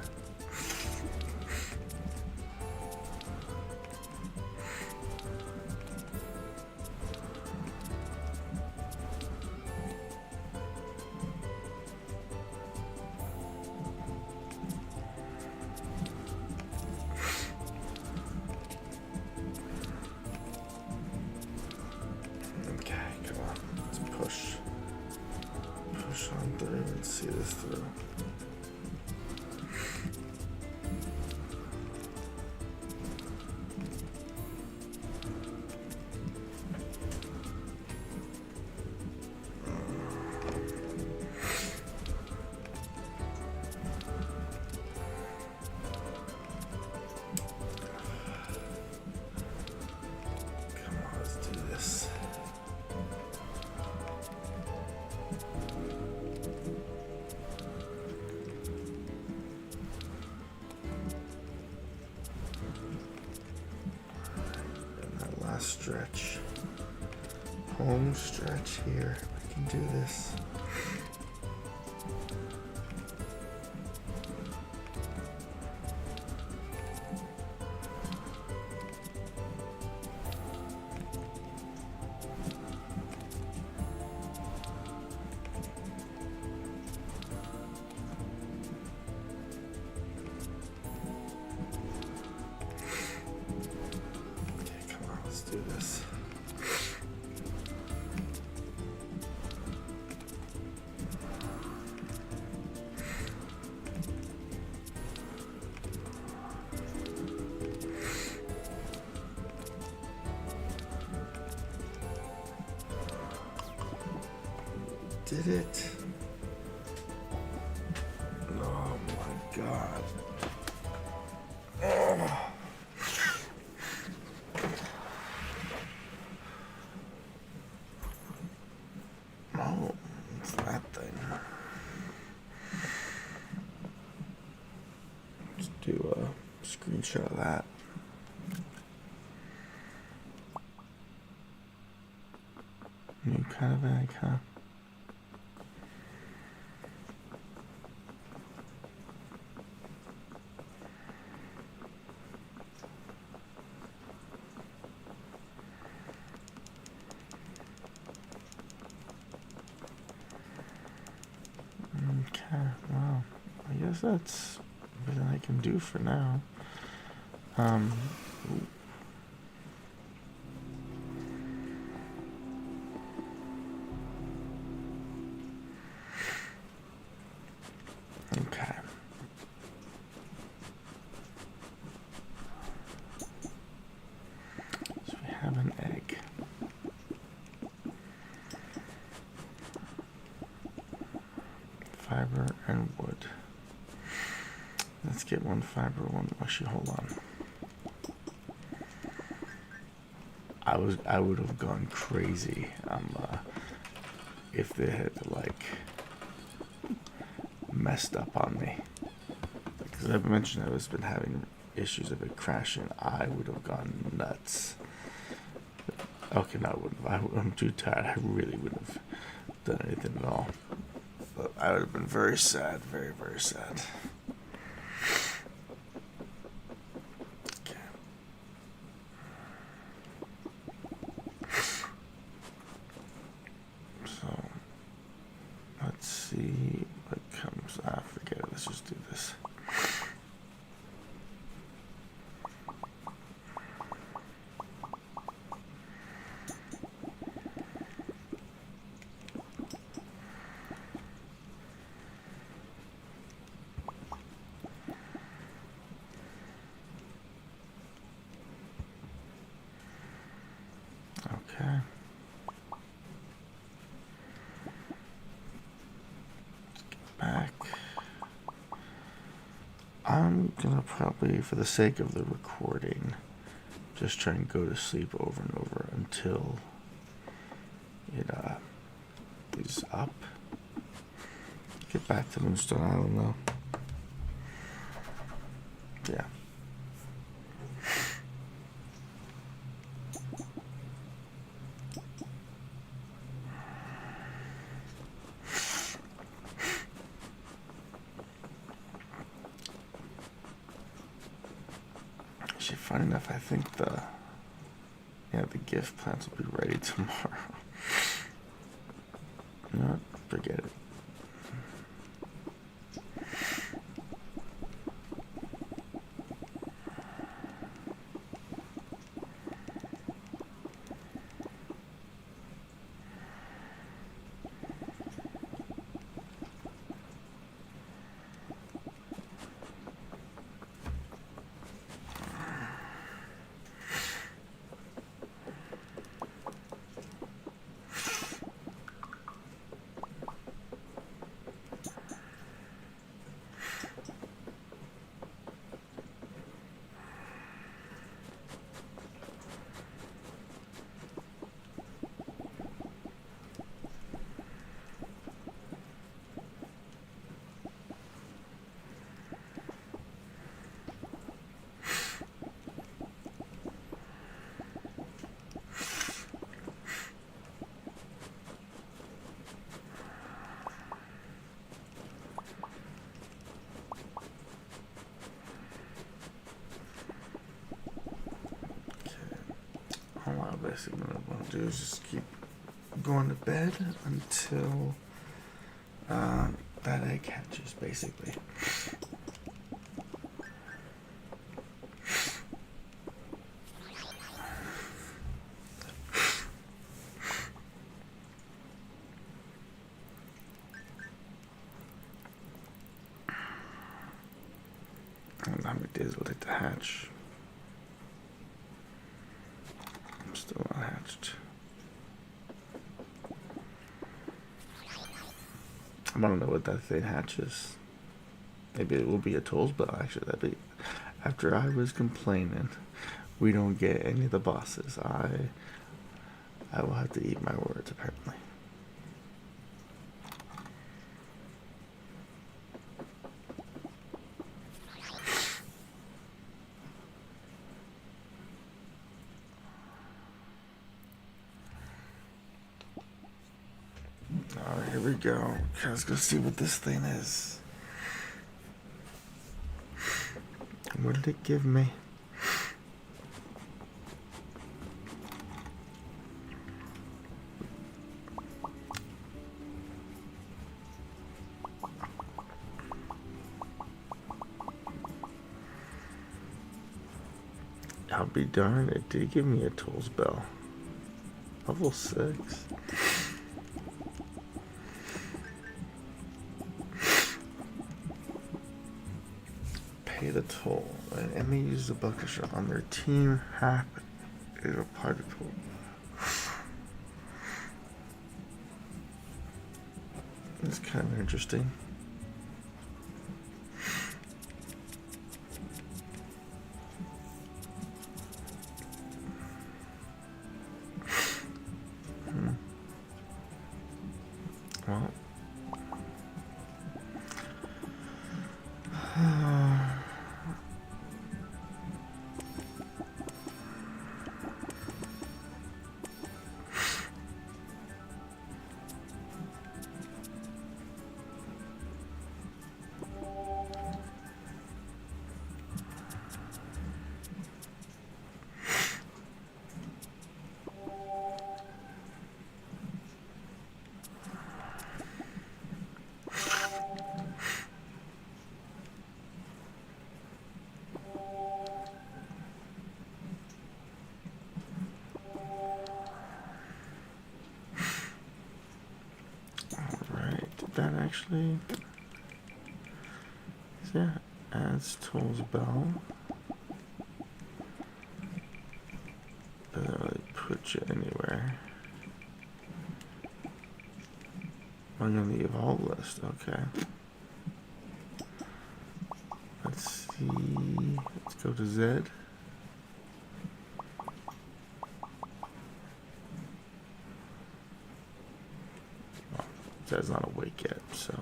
Okay, come on, let's push on through and see this through. Come on, let's do this. Stretch, home stretch here. I can do this. Let's do this. Did it? Oh my God. Oh. Oh, it's that thing. Let's do a screenshot of that. New kind of egg, huh? Okay, well, I guess that's everything I can do for now. Ooh. Okay. So we have an egg. Fiber and wood. Let's get one fiber, one mushy. Hold on. I would have gone crazy if they had like messed up on me. Because I've mentioned I was been having issues of it crashing. I would have gone nuts. Okay, no, I wouldn't. I'm too tired. I really wouldn't have done anything at all. But I would have been very sad, very, very sad. Okay. So, let's see what comes. Forget it. Let's just do this. Okay. gonna probably, for the sake of the recording, just try and go to sleep over and over until it is up. Get back to Moonstone Island though. Yeah. Actually, funny enough, I think the gift plants will be ready tomorrow. You know what? Forget it. Basically, what I want to do is just keep going to bed until that egg hatches, basically. I don't know how many days it'll take to hatch. I'm still not hatched. I want to know what that thing hatches. Maybe it will be a Toll's Bell, actually. That'd be... After I was complaining, we don't get any of the bosses. I will have to eat my words, apparently. Alright, here we go. Okay, let's go see what this thing is. What did it give me? I'll be darned, it did give me a Toll's Bell. Level 6. Pay the toll. An enemy uses a bucket shot on their team. Half is a particle. It's kind of interesting. Well. That actually, yeah, adds Toll's Bell. Doesn't really put you anywhere. I'm on the evolve list, okay. Let's see. Let's go to Z. Well, Zed's not awake yet, so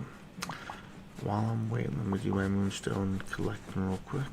while I'm waiting, let me do my Moonstone collecting real quick.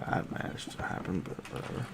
That managed to happen, but whatever.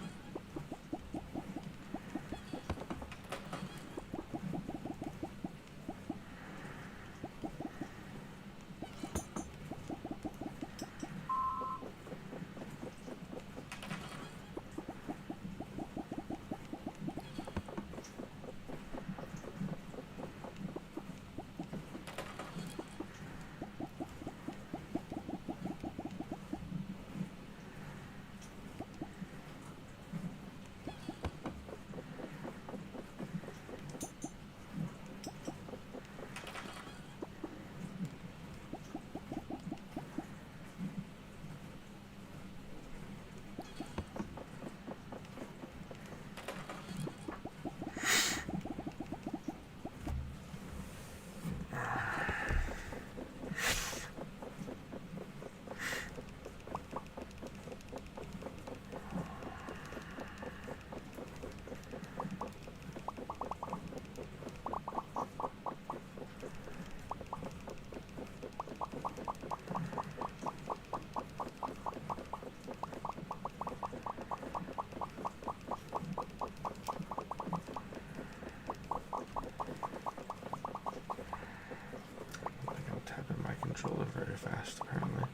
Controller very fast, apparently.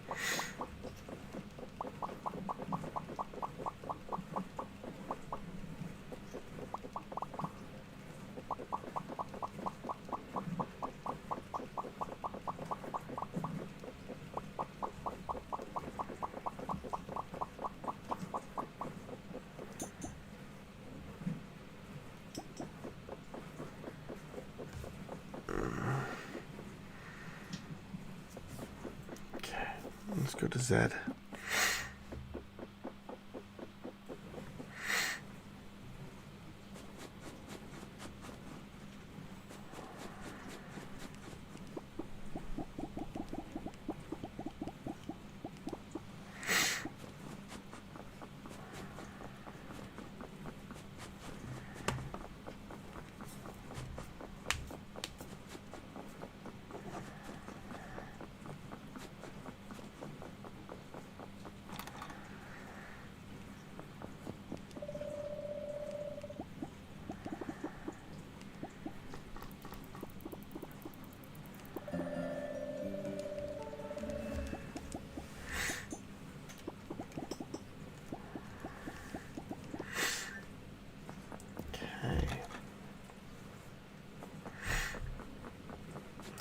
Let's go to Z.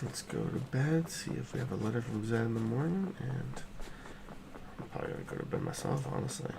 Let's go to bed, see if we have a letter from Zed in the morning, and I'm probably gonna go to bed myself, honestly.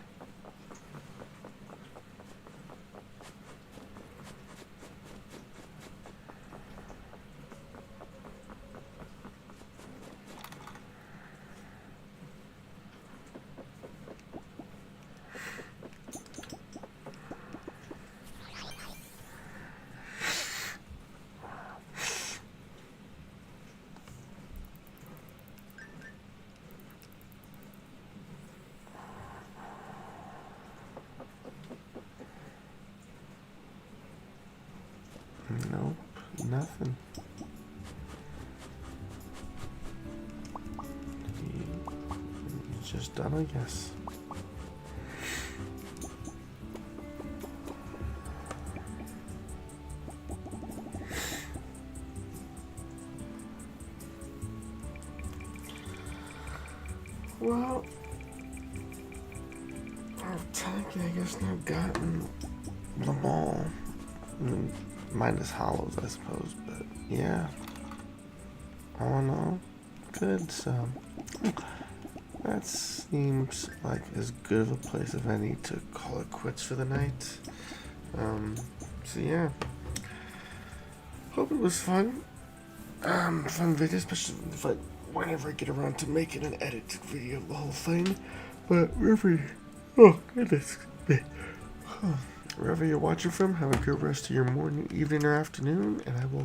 Nope, nothing. He's just done, I guess. Well, I've technically, I guess, now gotten them all. I mean, minus hollows, I suppose, but yeah. all in all, good. So that seems like as good of a place as any to call it quits for the night. So yeah, hope it was fun. Fun video, especially if whenever I get around to making an edited video of the whole thing. But oh goodness, wherever you're watching from, have a good rest of your morning, evening, or afternoon, and I will